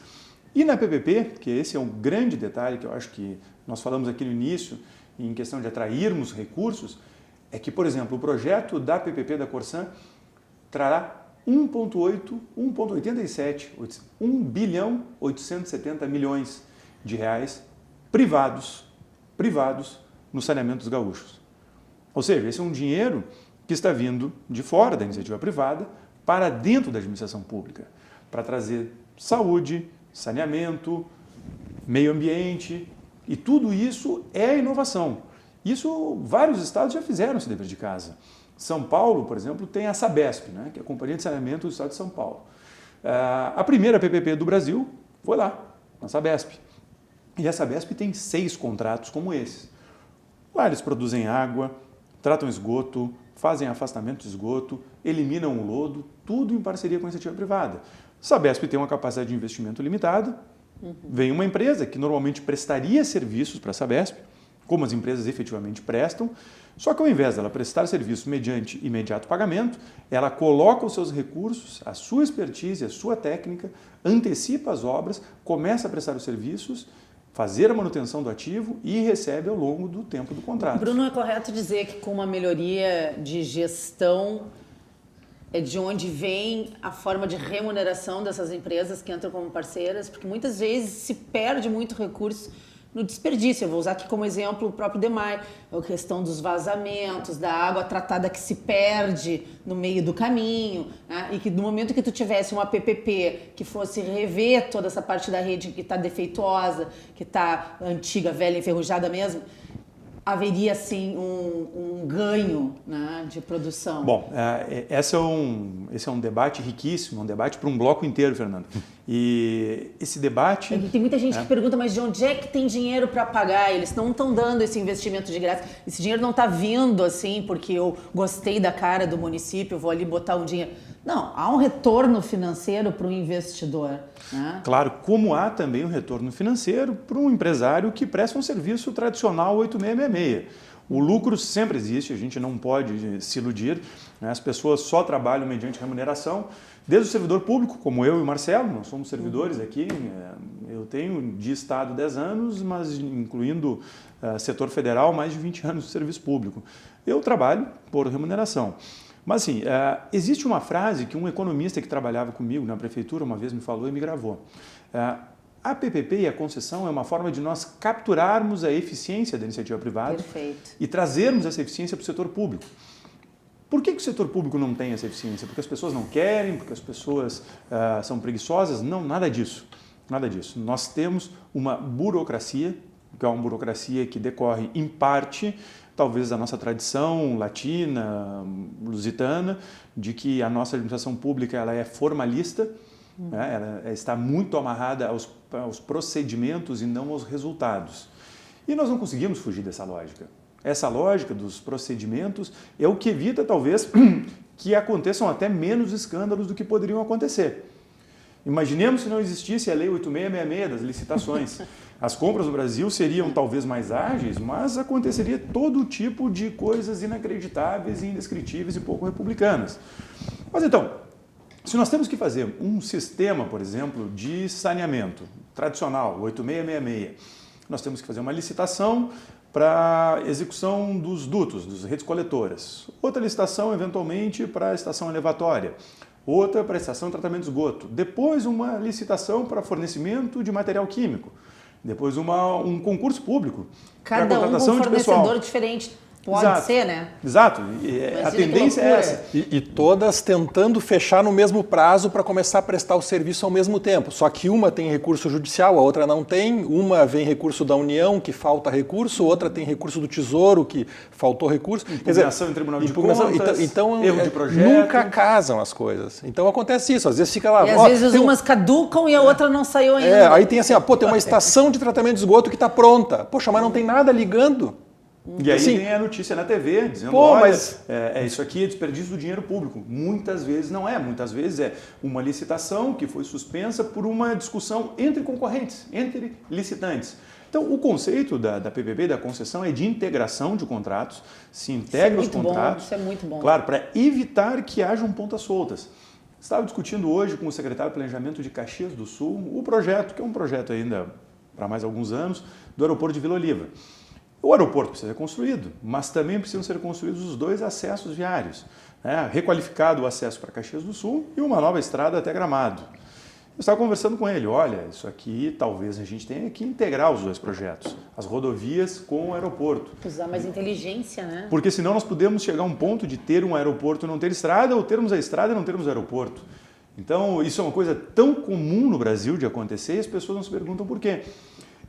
E na PPP, que esse é um grande detalhe que eu acho que nós falamos aqui no início, em questão de atrairmos recursos, é que, por exemplo, o projeto da PPP da Corsan trará 1 bilhão 870 milhões de reais privados no saneamento dos gaúchos. Ou seja, esse é um dinheiro que está vindo de fora da iniciativa privada para dentro da administração pública, para trazer saúde, saneamento, meio ambiente, e tudo isso é inovação. Isso vários estados já fizeram esse dever de casa. São Paulo, por exemplo, tem a Sabesp, que é a Companhia de Saneamento do Estado de São Paulo. A primeira PPP do Brasil foi lá, na Sabesp. E a Sabesp tem 6 contratos como esses. Lá eles produzem água, tratam esgoto, fazem afastamento de esgoto, eliminam o lodo, tudo em parceria com a iniciativa privada. Sabesp tem uma capacidade de investimento limitada, vem uma empresa que normalmente prestaria serviços para a Sabesp, como as empresas efetivamente prestam, só que ao invés dela prestar serviço mediante imediato pagamento, ela coloca os seus recursos, a sua expertise, a sua técnica, antecipa as obras, começa a prestar os serviços, fazer a manutenção do ativo e recebe ao longo do tempo do contrato. Bruno, é correto dizer que com uma melhoria de gestão é de onde vem a forma de remuneração dessas empresas que entram como parceiras? Porque muitas vezes se perde muito recurso no desperdício. Eu vou usar aqui como exemplo o próprio DEMAI, a questão dos vazamentos, da água tratada que se perde no meio do caminho, né? E que no momento que tu tivesse uma PPP que fosse rever toda essa parte da rede que está defeituosa, que está antiga, velha, enferrujada mesmo, haveria sim um ganho, né, de produção. Bom, esse é um debate riquíssimo, um debate para um bloco inteiro, Fernando. E esse debate... Tem muita gente que pergunta, mas de onde é que tem dinheiro para pagar? Eles não estão dando esse investimento de graça. Esse dinheiro não está vindo assim porque eu gostei da cara do município, vou ali botar um dinheiro. Não, há um retorno financeiro para o investidor. Né? Claro, como há também um retorno financeiro para um empresário que presta um serviço tradicional 8666. O lucro sempre existe, a gente não pode se iludir, né? As pessoas só trabalham mediante remuneração, desde o servidor público, como eu e o Marcelo, nós somos servidores aqui, eu tenho de Estado 10 anos, mas incluindo setor federal, mais de 20 anos de serviço público. Eu trabalho por remuneração. Mas assim, existe uma frase que um economista que trabalhava comigo na prefeitura uma vez me falou e me gravou. A PPP e a concessão é uma forma de nós capturarmos a eficiência da iniciativa privada. Perfeito. E trazermos essa eficiência para o setor público. Por que o setor público não tem essa eficiência? Porque as pessoas não querem, porque as pessoas são preguiçosas? Não, nada disso. Nada disso. Nós temos uma burocracia, que é uma burocracia que decorre em parte, talvez da nossa tradição latina, lusitana, de que a nossa administração pública ela é formalista, né? Ela está muito amarrada aos procedimentos e não aos resultados. E nós não conseguimos fugir dessa lógica. Essa lógica dos procedimentos é o que evita, talvez, que aconteçam até menos escândalos do que poderiam acontecer. Imaginemos se não existisse a Lei 8666 das licitações. As compras no Brasil seriam talvez mais ágeis, mas aconteceria todo tipo de coisas inacreditáveis, indescritíveis e pouco republicanas. Mas então, se nós temos que fazer um sistema, por exemplo, de saneamento tradicional, 8666, nós temos que fazer uma licitação para execução dos dutos, das redes coletoras. Outra licitação, eventualmente, para a estação elevatória. Outra para a estação de tratamento de esgoto. Depois, uma licitação para fornecimento de material químico. Depois, um concurso público. Cada um com um fornecedor diferente. Pode Exato. ser, né? Exato. A tendência é essa. E todas tentando fechar no mesmo prazo para começar a prestar o serviço ao mesmo tempo. Só que uma tem recurso judicial, a outra não tem. Uma vem recurso da União, que falta recurso. Outra tem recurso do Tesouro, que faltou recurso. Impugnação em Tribunal de Contas, então, erro de projeto. Nunca casam as coisas. Então acontece isso. Às vezes fica lá... E às vezes umas caducam e a outra não saiu ainda. Aí tem assim, tem uma estação de tratamento de esgoto que está pronta. Poxa, mas não tem nada ligando. E aí assim, tem a notícia na TV dizendo, olha, isso aqui é desperdício do dinheiro público. Muitas vezes não é, muitas vezes é uma licitação que foi suspensa por uma discussão entre concorrentes, entre licitantes. Então, o conceito da PPP, da concessão, é de integração de contratos, se integra os contratos. Isso é muito bom. Claro, para evitar que hajam pontas soltas. Estava discutindo hoje com o secretário de Planejamento de Caxias do Sul o projeto, que é um projeto ainda para mais alguns anos, do aeroporto de Vila Oliva. O aeroporto precisa ser construído, mas também precisam ser construídos os 2 acessos viários. Requalificado o acesso para Caxias do Sul e uma nova estrada até Gramado. Eu estava conversando com ele, olha, isso aqui talvez a gente tenha que integrar os 2 projetos, as rodovias com o aeroporto. Usar mais inteligência, né? Porque senão nós podemos chegar a um ponto de ter um aeroporto e não ter estrada, ou termos a estrada e não termos aeroporto. Então, isso é uma coisa tão comum no Brasil de acontecer e as pessoas não se perguntam por quê.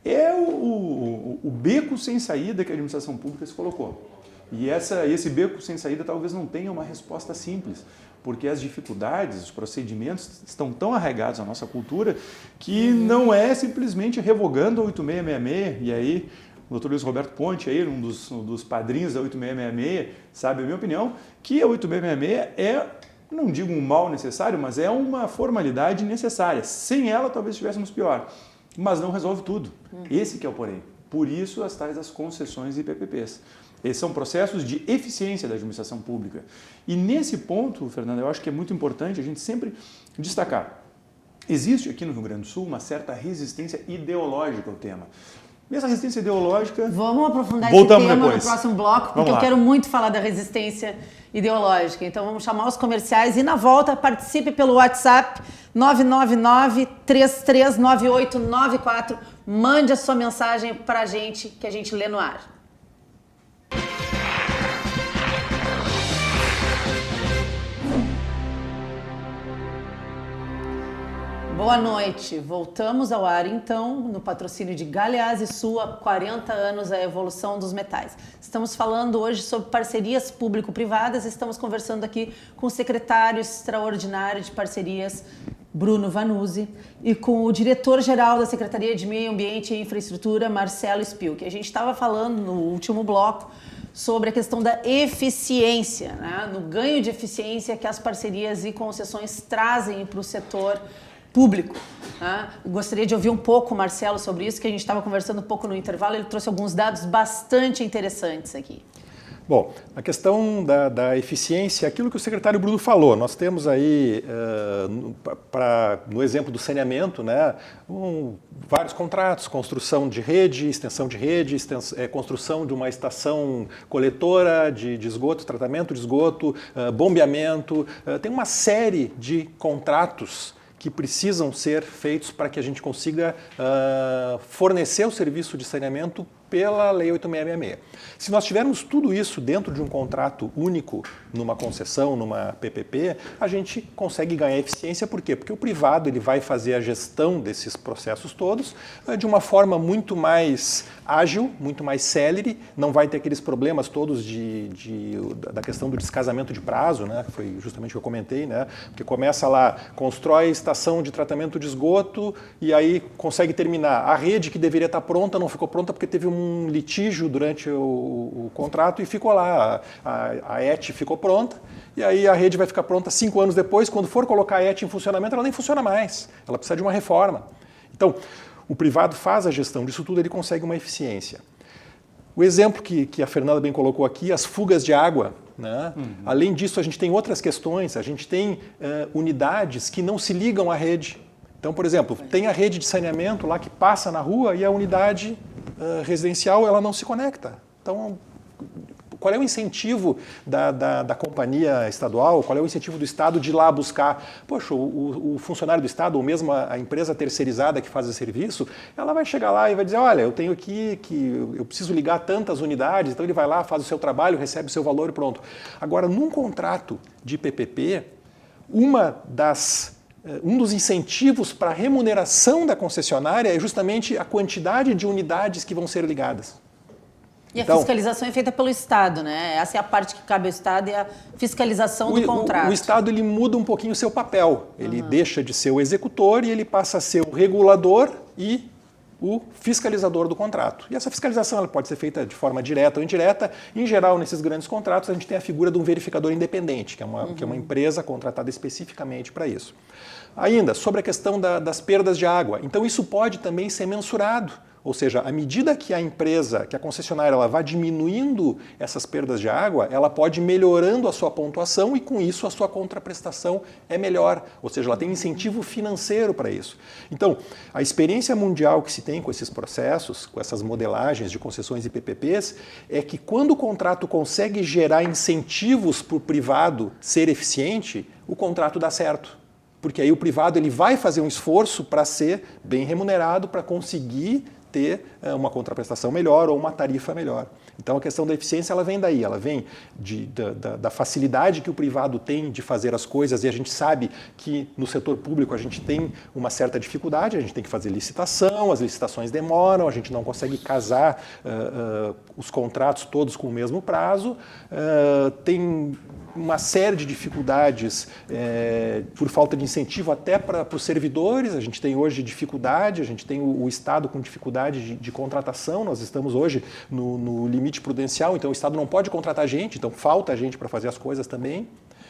É o beco sem saída que a administração pública se colocou. E esse beco sem saída talvez não tenha uma resposta simples, porque as dificuldades, os procedimentos estão tão arraigados à nossa cultura que não é simplesmente revogando a 8666, e aí o Dr. Luiz Roberto Ponte, aí, um dos padrinhos da 8666, sabe a minha opinião, que a 8666 é, não digo um mal necessário, mas é uma formalidade necessária. Sem ela talvez estivéssemos pior. Mas não resolve tudo. Esse que é o porém. Por isso, as tais das concessões e PPPs. Esses são processos de eficiência da administração pública. E nesse ponto, Fernando, eu acho que é muito importante a gente sempre destacar. Existe aqui no Rio Grande do Sul uma certa resistência ideológica ao tema. E essa resistência ideológica... Vamos aprofundar esse tema no próximo bloco, porque eu quero muito falar da resistência ideológica. Então vamos chamar os comerciais e na volta participe pelo WhatsApp 999-339894. Mande a sua mensagem para a gente, que a gente lê no ar. Boa noite, voltamos ao ar então, no patrocínio de Galeazzi Sul, há 40 anos a evolução dos metais. Estamos falando hoje sobre parcerias público-privadas, estamos conversando aqui com o secretário extraordinário de parcerias, Bruno Vanuzzi, e com o diretor-geral da Secretaria de Meio Ambiente e Infraestrutura, Marcelo Spilk. A gente estava falando no último bloco sobre a questão da eficiência, né? No ganho de eficiência que as parcerias e concessões trazem para o setor público. Né? Gostaria de ouvir um pouco, Marcelo, sobre isso, que a gente estava conversando um pouco no intervalo, ele trouxe alguns dados bastante interessantes aqui. Bom, a questão da eficiência, aquilo que o secretário Bruno falou, nós temos aí, no exemplo do saneamento, né, vários contratos, construção de rede, extensão de rede, construção de uma estação coletora de esgoto, tratamento de esgoto, bombeamento, tem uma série de contratos que precisam ser feitos para que a gente consiga fornecer o serviço de saneamento pela Lei 8666. Se nós tivermos tudo isso dentro de um contrato único, numa concessão, numa PPP, a gente consegue ganhar eficiência. Por quê? Porque o privado ele vai fazer a gestão desses processos todos de uma forma muito mais ágil, muito mais célere, não vai ter aqueles problemas todos da questão do descasamento de prazo, né? Foi justamente o que eu comentei, né? Porque começa lá, constrói estação de tratamento de esgoto e aí consegue terminar. A rede que deveria estar pronta não ficou pronta porque teve um litígio durante o contrato e ficou lá. A ET ficou pronta e aí a rede vai ficar pronta 5 anos depois. Quando for colocar a ET em funcionamento, ela nem funciona mais. Ela precisa de uma reforma. Então, o privado faz a gestão disso tudo, ele consegue uma eficiência. O exemplo que a Fernanda bem colocou aqui, as fugas de água, né? Além disso, a gente tem outras questões, a gente tem unidades que não se ligam à rede. Então, por exemplo, tem a rede de saneamento lá que passa na rua e a unidade residencial ela não se conecta. Então, qual é o incentivo da companhia estadual, qual é o incentivo do Estado de ir lá buscar? Poxa, o funcionário do Estado, ou mesmo a empresa terceirizada que faz esse serviço, ela vai chegar lá e vai dizer, olha, eu tenho aqui que eu preciso ligar tantas unidades, então ele vai lá, faz o seu trabalho, recebe o seu valor e pronto. Agora, num contrato de PPP, um dos incentivos para a remuneração da concessionária é justamente a quantidade de unidades que vão ser ligadas. E a fiscalização é feita pelo Estado, né? Essa é a parte que cabe ao Estado, é a fiscalização do contrato. O Estado ele muda um pouquinho o seu papel. Ele deixa de ser o executor e ele passa a ser o regulador e o fiscalizador do contrato. E essa fiscalização ela pode ser feita de forma direta ou indireta. Em geral, nesses grandes contratos, a gente tem a figura de um verificador independente, que é uma empresa contratada especificamente para isso. Ainda, sobre a questão das perdas de água. Então, isso pode também ser mensurado. Ou seja, à medida que a empresa, que a concessionária, ela vai diminuindo essas perdas de água, ela pode ir melhorando a sua pontuação e, com isso, a sua contraprestação é melhor. Ou seja, ela tem incentivo financeiro para isso. Então, a experiência mundial que se tem com esses processos, com essas modelagens de concessões e PPPs, é que quando o contrato consegue gerar incentivos para o privado ser eficiente, o contrato dá certo. Porque aí o privado ele vai fazer um esforço para ser bem remunerado, para conseguir ter uma contraprestação melhor ou uma tarifa melhor. Então a questão da eficiência ela vem daí, ela vem da facilidade que o privado tem de fazer as coisas, e a gente sabe que no setor público a gente tem uma certa dificuldade, a gente tem que fazer licitação, as licitações demoram, a gente não consegue casar os contratos todos com o mesmo prazo, tem uma série de dificuldades por falta de incentivo até para os servidores. A gente tem hoje dificuldade, a gente tem o Estado com dificuldade de contratação, nós estamos hoje no limite prudencial, então o Estado não pode contratar gente, então falta gente para fazer as coisas também.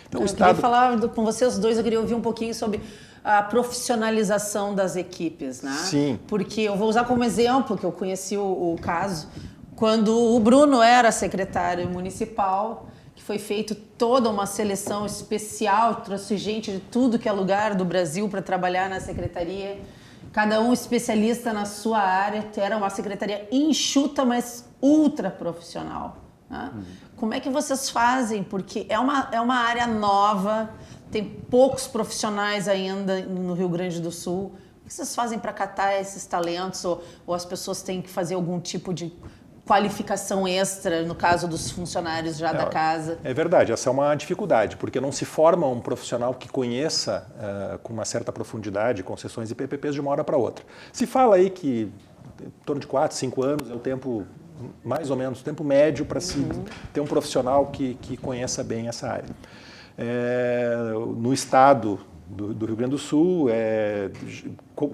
Então, queria falar com vocês dois, eu queria ouvir um pouquinho sobre a profissionalização das equipes, né? Sim. Porque eu vou usar como exemplo, que eu conheci o caso, quando o Bruno era secretário municipal, que foi feito toda uma seleção especial, trouxe gente de tudo que é lugar do Brasil para trabalhar na secretaria, cada um especialista na sua área, era uma secretaria enxuta, mas ultra profissional. Né? Como é que vocês fazem? Porque é uma área nova, tem poucos profissionais ainda no Rio Grande do Sul. O que vocês fazem para catar esses talentos ou as pessoas têm que fazer algum tipo de qualificação extra, no caso dos funcionários já da casa? É verdade, essa é uma dificuldade, porque não se forma um profissional que conheça com uma certa profundidade concessões e PPPs de uma hora para outra. Se fala aí que em torno de 4, 5 anos é o tempo, mais ou menos, o tempo médio para se ter um profissional que conheça bem essa área. No estado do Rio Grande do Sul,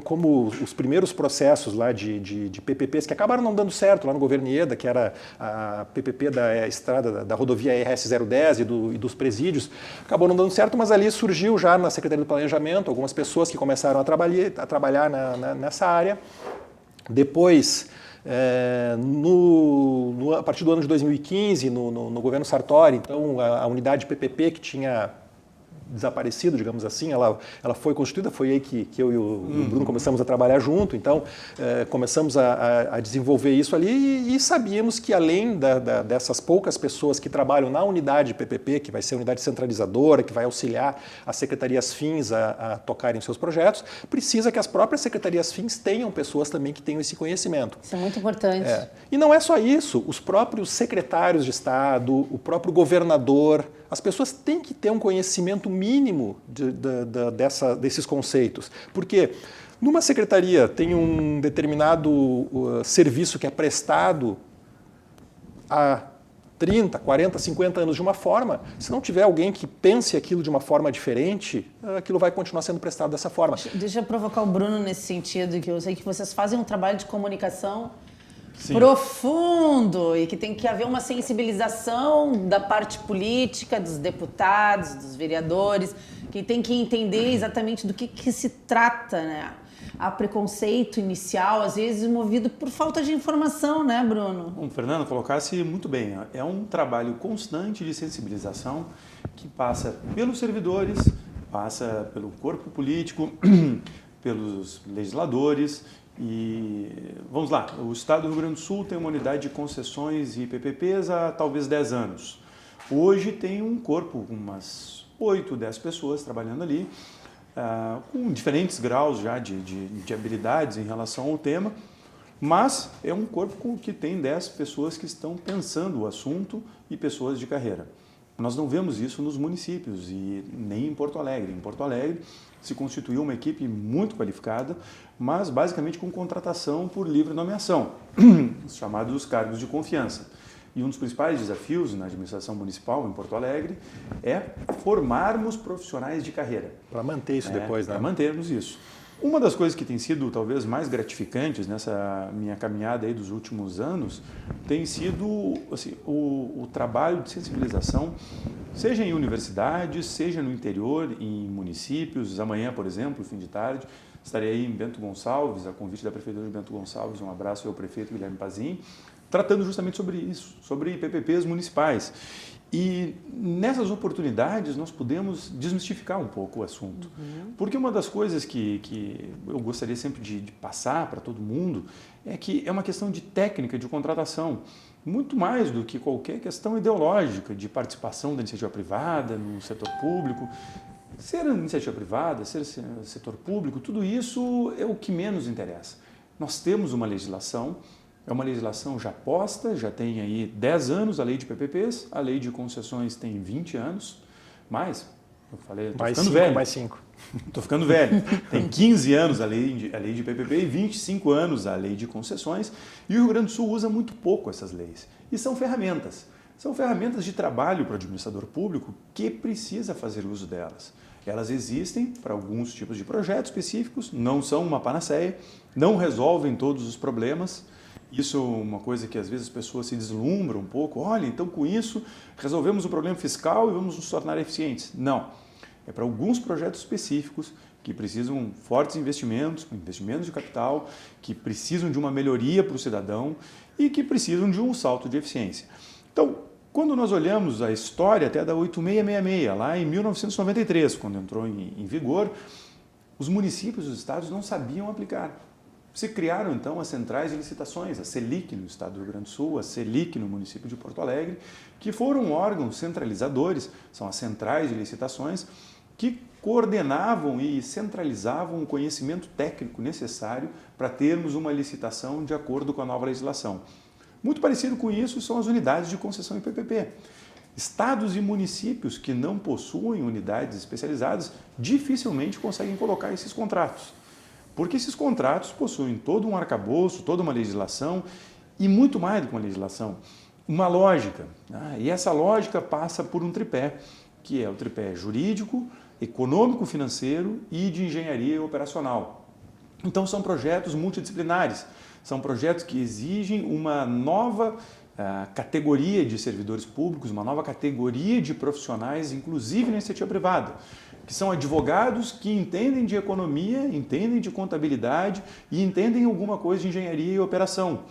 como os primeiros processos lá de PPPs que acabaram não dando certo lá no governo Ieda, que era a PPP da estrada da rodovia RS 010 e dos presídios, acabou não dando certo, mas ali surgiu já na Secretaria do Planejamento algumas pessoas que começaram a trabalhar nessa área. Depois, a partir do ano de 2015, no governo Sartori, então a unidade PPP que tinha desaparecido, digamos assim, ela foi constituída, foi aí que eu e o Bruno começamos a trabalhar junto, então começamos a desenvolver isso ali e sabíamos que além dessas poucas pessoas que trabalham na unidade PPP, que vai ser a unidade centralizadora, que vai auxiliar as secretarias fins a tocarem seus projetos, precisa que as próprias secretarias fins tenham pessoas também que tenham esse conhecimento. Isso é muito importante. E não é só isso, os próprios secretários de Estado, o próprio governador, as pessoas têm que ter um conhecimento mínimo desses conceitos. Porque numa secretaria tem um determinado serviço que é prestado há 30, 40, 50 anos de uma forma, se não tiver alguém que pense aquilo de uma forma diferente, aquilo vai continuar sendo prestado dessa forma. Deixa eu provocar o Bruno nesse sentido, que eu sei que vocês fazem um trabalho de comunicação profundo e que tem que haver uma sensibilização da parte política, dos deputados, dos vereadores, que tem que entender exatamente do que se trata, né? Há preconceito inicial, às vezes movido por falta de informação, né, Bruno? Bom, Fernando, colocasse muito bem. É um trabalho constante de sensibilização que passa pelos servidores, passa pelo corpo político, pelos legisladores. E vamos lá, o Estado do Rio Grande do Sul tem uma unidade de concessões e PPPs há talvez 10 anos. Hoje tem um corpo com umas 8, 10 pessoas trabalhando ali, com diferentes graus já de habilidades em relação ao tema, mas é um corpo que tem 10 pessoas que estão pensando o assunto e pessoas de carreira. Nós não vemos isso nos municípios e nem em Porto Alegre. Em Porto Alegre se constituiu uma equipe muito qualificada, mas basicamente com contratação por livre nomeação, os chamados cargos de confiança. E um dos principais desafios na administração municipal em Porto Alegre é formarmos profissionais de carreira. Para manter isso depois, né? Para mantermos isso. Uma das coisas que tem sido talvez mais gratificantes nessa minha caminhada aí dos últimos anos tem sido assim, o trabalho de sensibilização, seja em universidades, seja no interior, em municípios. Amanhã, por exemplo, fim de tarde, estarei aí em Bento Gonçalves, a convite da Prefeitura de Bento Gonçalves, um abraço ao prefeito Guilherme Pazin, tratando justamente sobre isso, sobre PPPs municipais. E nessas oportunidades nós podemos desmistificar um pouco o assunto. Porque uma das coisas que eu gostaria sempre de passar para todo mundo é que é uma questão de técnica de contratação, muito mais do que qualquer questão ideológica de participação da iniciativa privada no setor público. Ser iniciativa privada, ser setor público, tudo isso é o que menos interessa. Nós temos uma legislação. É uma legislação já posta, já tem aí 10 anos a lei de PPPs, a lei de concessões tem 20 anos, mais, eu falei, estou ficando velho. Mais 5. Estou ficando velho. Tem 15 anos a lei de PPP e 25 anos a lei de concessões, e o Rio Grande do Sul usa muito pouco essas leis. E são ferramentas. São ferramentas de trabalho para o administrador público que precisa fazer uso delas. Elas existem para alguns tipos de projetos específicos, não são uma panaceia, não resolvem todos os problemas. Isso é uma coisa que às vezes as pessoas se deslumbram um pouco. Olha, então com isso resolvemos o problema fiscal e vamos nos tornar eficientes. Não. É para alguns projetos específicos que precisam fortes investimentos de capital, que precisam de uma melhoria para o cidadão e que precisam de um salto de eficiência. Então, quando nós olhamos a história até da 8666, lá em 1993, quando entrou em vigor, os municípios e os estados não sabiam aplicar. Se criaram, então, as centrais de licitações, a CELIC no estado do Rio Grande do Sul, a CELIC no município de Porto Alegre, que foram órgãos centralizadores, são as centrais de licitações, que coordenavam e centralizavam o conhecimento técnico necessário para termos uma licitação de acordo com a nova legislação. Muito parecido com isso são as unidades de concessão em PPP. Estados e municípios que não possuem unidades especializadas dificilmente conseguem colocar esses contratos, porque esses contratos possuem todo um arcabouço, toda uma legislação e muito mais do que uma legislação, uma lógica. E essa lógica passa por um tripé, que é o tripé jurídico, econômico, financeiro e de engenharia operacional. Então são projetos multidisciplinares, são projetos que exigem uma nova categoria de servidores públicos, uma nova categoria de profissionais, inclusive na iniciativa privada, que são advogados que entendem de economia, entendem de contabilidade e entendem alguma coisa de engenharia e operação.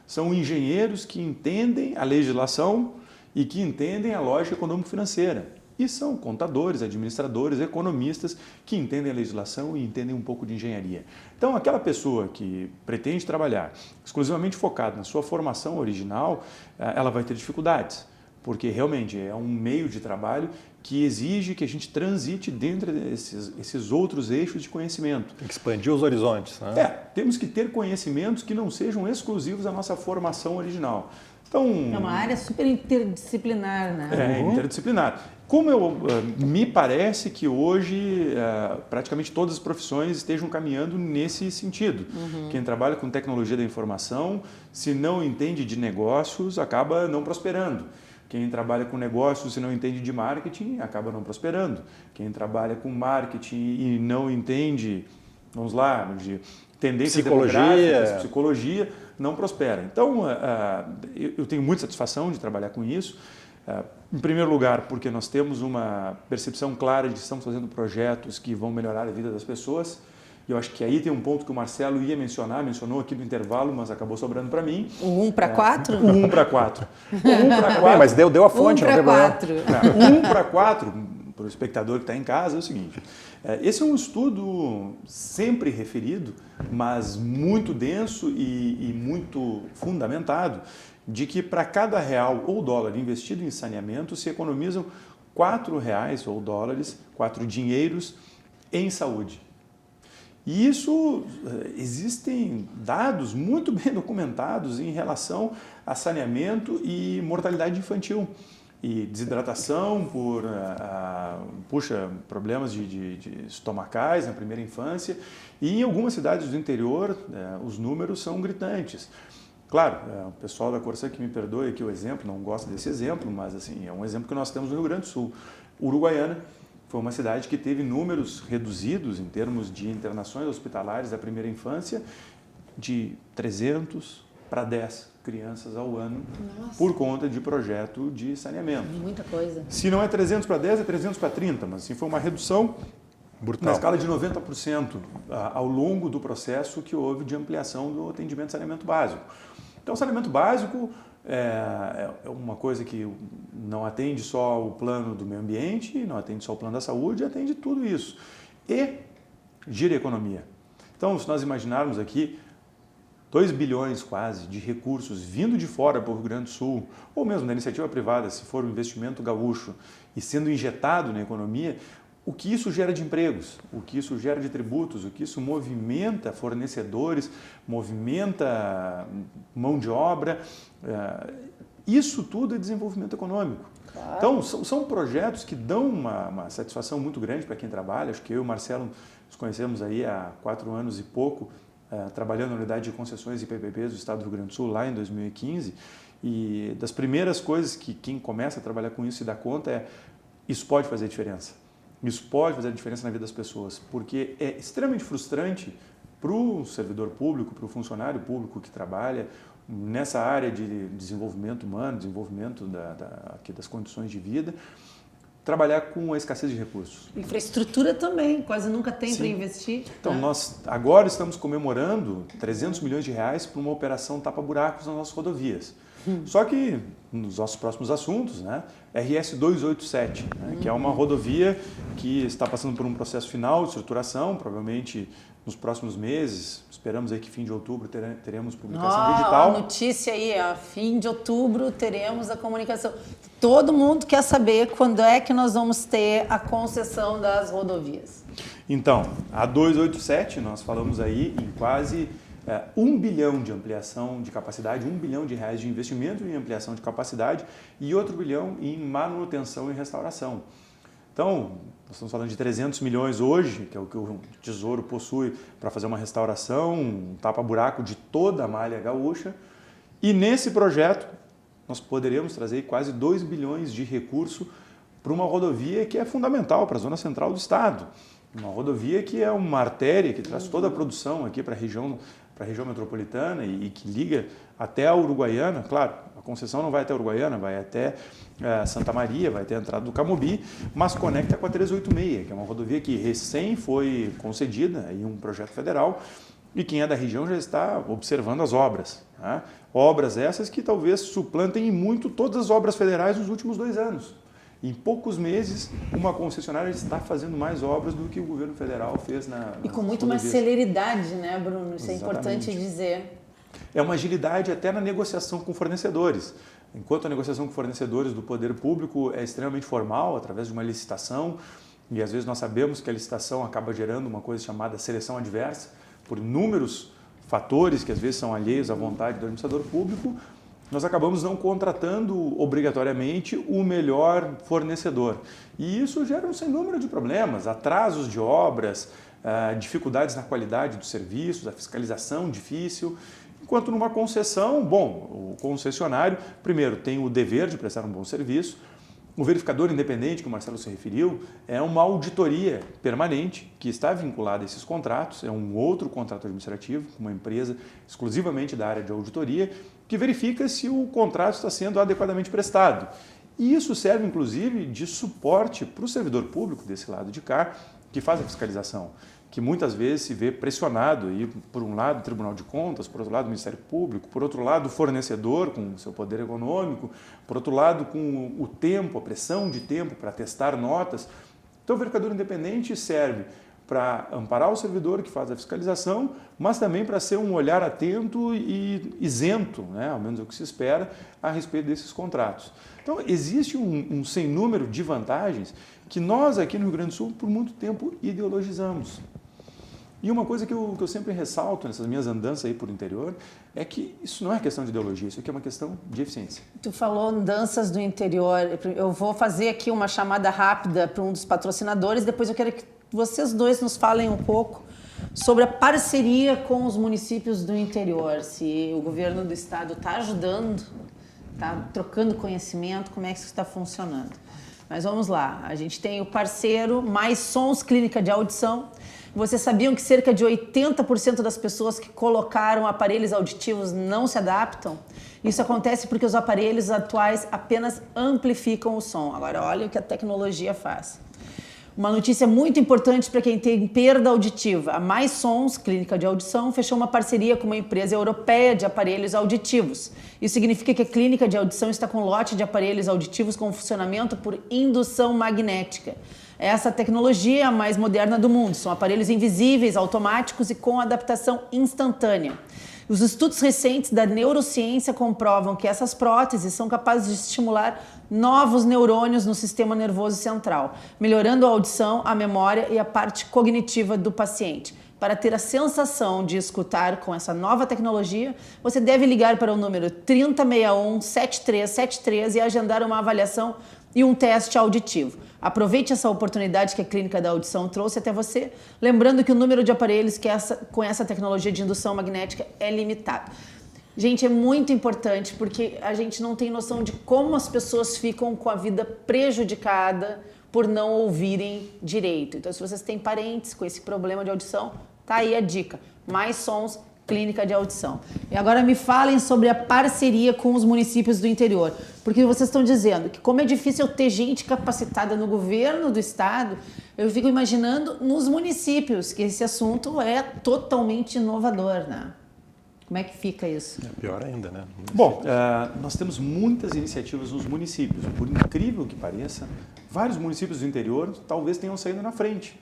São engenheiros que entendem a legislação e que entendem a lógica econômico-financeira. E são contadores, administradores, economistas que entendem a legislação e entendem um pouco de engenharia. Então, aquela pessoa que pretende trabalhar exclusivamente focada na sua formação original, ela vai ter dificuldades, porque realmente é um meio de trabalho que exige que a gente transite dentro desses outros eixos de conhecimento. Tem que expandir os horizontes, né? Temos que ter conhecimentos que não sejam exclusivos da nossa formação original. Então, é uma área super interdisciplinar, né? Interdisciplinar. Como me parece que hoje praticamente todas as profissões estejam caminhando nesse sentido. Quem trabalha com tecnologia da informação, se não entende de negócios, acaba não prosperando. Quem trabalha com negócios, se não entende de marketing, acaba não prosperando. Quem trabalha com marketing e não entende, vamos lá, de tendências demográficas, psicologia, não prospera. Então, eu tenho muita satisfação de trabalhar com isso. Em primeiro lugar, porque nós temos uma percepção clara de que estamos fazendo projetos que vão melhorar a vida das pessoas. E eu acho que aí tem um ponto que o Marcelo ia mencionou aqui no intervalo, mas acabou sobrando para mim. O 1 para 4? O 1 para 4. O 1 para 4. Mas deu a fonte, 1 para 4. 1 para 4, para o espectador que está em casa, é o seguinte. Esse é um estudo sempre referido, mas muito denso e muito fundamentado, de que para cada real ou dólar investido em saneamento se economizam R$4 ou dólares, 4 dinheiros em saúde. E isso, existem dados muito bem documentados em relação a saneamento e mortalidade infantil. E desidratação por problemas de estomacais na primeira infância. E em algumas cidades do interior, os números são gritantes. Claro, o pessoal da Corsã que me perdoe aqui o exemplo, não gosto desse exemplo, mas assim, é um exemplo que nós temos no Rio Grande do Sul. Uruguaiana foi uma cidade que teve números reduzidos em termos de internações hospitalares da primeira infância de 300 para 10 crianças ao ano. Nossa. Por conta de projeto de saneamento. Muita coisa. Se não é 300 para 10, é 300 para 30, mas assim, foi uma redução brutal, na escala de 90% ao longo do processo que houve de ampliação do atendimento de saneamento básico. Então, o saneamento básico é uma coisa que não atende só o plano do meio ambiente, não atende só o plano da saúde, atende tudo isso. E gira a economia. Então, se nós imaginarmos aqui 2 bilhões quase de recursos vindo de fora para o Rio Grande do Sul, ou mesmo da iniciativa privada, se for um investimento gaúcho, e sendo injetado na economia, o que isso gera de empregos, o que isso gera de tributos, o que isso movimenta fornecedores, movimenta mão de obra, isso tudo é desenvolvimento econômico. Claro. Então, são projetos que dão uma satisfação muito grande para quem trabalha. Acho que eu e o Marcelo nos conhecemos aí há 4 anos e pouco, trabalhando na unidade de concessões e PPPs do Estado do Rio Grande do Sul, lá em 2015, e das primeiras coisas que quem começa a trabalhar com isso se dá conta isso pode fazer diferença. Isso pode fazer a diferença na vida das pessoas, porque é extremamente frustrante para o servidor público, para o funcionário público que trabalha nessa área de desenvolvimento humano, desenvolvimento das condições de vida, trabalhar com a escassez de recursos. Infraestrutura também, quase nunca tem para investir. Então, nós agora estamos comemorando R$300 milhões para uma operação tapa-buracos nas nossas rodovias. Só que nos nossos próximos assuntos, né, RS 287, né, que é uma rodovia que está passando por um processo final de estruturação, provavelmente nos próximos meses, esperamos aí que fim de outubro teremos publicação digital. Notícia aí, fim de outubro teremos a comunicação. Todo mundo quer saber quando é que nós vamos ter a concessão das rodovias. Então, a 287, nós falamos aí em quase 1 bilhão de ampliação de capacidade, 1 bilhão de reais de investimento em ampliação de capacidade e outro bilhão em manutenção e restauração. Então, nós estamos falando de 300 milhões hoje, que é o que o Tesouro possui para fazer uma restauração, um tapa-buraco de toda a malha gaúcha. E nesse projeto, nós poderíamos trazer quase 2 bilhões de recurso para uma rodovia que é fundamental para a zona central do estado. Uma rodovia que é uma artéria que traz toda a produção aqui para a região metropolitana e que liga até a Uruguaiana. Claro, a concessão não vai até a Uruguaiana, vai até Santa Maria, vai até a entrada do Camobi, mas conecta com a 386, que é uma rodovia que recém foi concedida em um projeto federal e quem é da região já está observando as obras. Né? Obras essas que talvez suplantem em muito todas as obras federais dos últimos 2 anos. Em poucos meses, uma concessionária está fazendo mais obras do que o governo federal fez E com muito mais celeridade, né, Bruno? Isso é importante dizer. É uma agilidade até na negociação com fornecedores. Enquanto a negociação com fornecedores do poder público é extremamente formal, através de uma licitação, e às vezes nós sabemos que a licitação acaba gerando uma coisa chamada seleção adversa, por inúmeros fatores que às vezes são alheios à vontade do administrador público, nós acabamos não contratando obrigatoriamente o melhor fornecedor. E isso gera um sem número de problemas, atrasos de obras, dificuldades na qualidade dos serviços, a fiscalização difícil. Enquanto numa concessão, o concessionário, primeiro, tem o dever de prestar um bom serviço. O verificador independente, que o Marcelo se referiu, é uma auditoria permanente que está vinculada a esses contratos, é um outro contrato administrativo, uma empresa exclusivamente da área de auditoria, que verifica se o contrato está sendo adequadamente prestado. E isso serve, inclusive, de suporte para o servidor público desse lado de cá, que faz a fiscalização, que muitas vezes se vê pressionado, e por um lado o Tribunal de Contas, por outro lado o Ministério Público, por outro lado o fornecedor com o seu poder econômico, por outro lado com o tempo, a pressão de tempo para testar notas. Então o verificador independente serve para amparar o servidor que faz a fiscalização, mas também para ser um olhar atento e isento, né, ao menos é o que se espera, a respeito desses contratos. Então existe um sem número de vantagens que nós aqui no Rio Grande do Sul por muito tempo ideologizamos. E uma coisa que eu sempre ressalto nessas minhas andanças aí por interior é que isso não é questão de ideologia, isso aqui é uma questão de eficiência. Tu falou andanças do interior, eu vou fazer aqui uma chamada rápida para um dos patrocinadores, depois eu quero que vocês dois nos falem um pouco sobre a parceria com os municípios do interior, se o governo do estado está ajudando, está trocando conhecimento, como é que isso está funcionando. Mas vamos lá, a gente tem o parceiro Mais Sons Clínica de Audição. Vocês sabiam que cerca de 80% das pessoas que colocaram aparelhos auditivos não se adaptam? Isso acontece porque os aparelhos atuais apenas amplificam o som. Agora, olha o que a tecnologia faz. Uma notícia muito importante para quem tem perda auditiva. A Mais Sons Clínica de Audição fechou uma parceria com uma empresa europeia de aparelhos auditivos. Isso significa que a clínica de audição está com um lote de aparelhos auditivos com funcionamento por indução magnética. Essa tecnologia é a mais moderna do mundo. São aparelhos invisíveis, automáticos e com adaptação instantânea. Os estudos recentes da neurociência comprovam que essas próteses são capazes de estimular novos neurônios no sistema nervoso central, melhorando a audição, a memória e a parte cognitiva do paciente. Para ter a sensação de escutar com essa nova tecnologia, você deve ligar para o número 3061-7373 e agendar uma avaliação e um teste auditivo. Aproveite essa oportunidade que a Clínica da Audição trouxe até você, lembrando que o número de aparelhos com essa tecnologia de indução magnética é limitado. Gente, é muito importante porque a gente não tem noção de como as pessoas ficam com a vida prejudicada por não ouvirem direito. Então, se vocês têm parentes com esse problema de audição, tá aí a dica. Mais Sons Clínica de Audição. E agora me falem sobre a parceria com os municípios do interior, porque vocês estão dizendo que como é difícil ter gente capacitada no governo do estado, eu fico imaginando nos municípios, que esse assunto é totalmente inovador, né? Como é que fica isso? É pior ainda, né? Bom, nós temos muitas iniciativas nos municípios. Por incrível que pareça, vários municípios do interior talvez tenham saído na frente.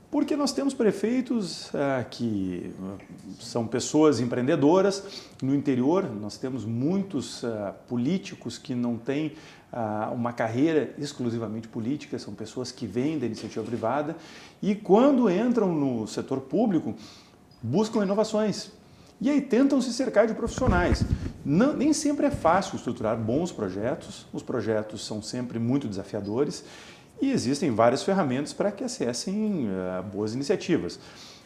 Porque nós temos prefeitos que são pessoas empreendedoras. No interior, nós temos muitos políticos que não têm uma carreira exclusivamente política, são pessoas que vêm da iniciativa privada e quando entram no setor público, buscam inovações. E aí tentam se cercar de profissionais. Nem sempre é fácil estruturar bons projetos, os projetos são sempre muito desafiadores, e existem várias ferramentas para que acessem boas iniciativas.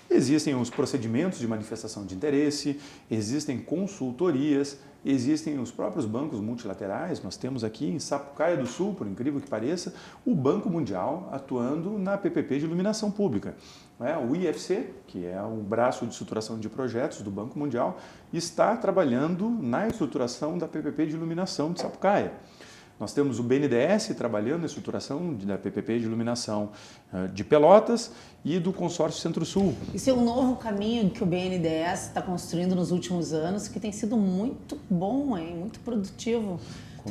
Existem os procedimentos de manifestação de interesse, existem consultorias, existem os próprios bancos multilaterais. Nós temos aqui em Sapucaia do Sul, por incrível que pareça, o Banco Mundial atuando na PPP de iluminação pública. O IFC, que é o braço de estruturação de projetos do Banco Mundial, está trabalhando na estruturação da PPP de iluminação de Sapucaia. Nós temos o BNDES trabalhando na estruturação da PPP de iluminação de Pelotas e do consórcio Centro-Sul. Isso é um novo caminho que o BNDES está construindo nos últimos anos, que tem sido muito bom, muito produtivo.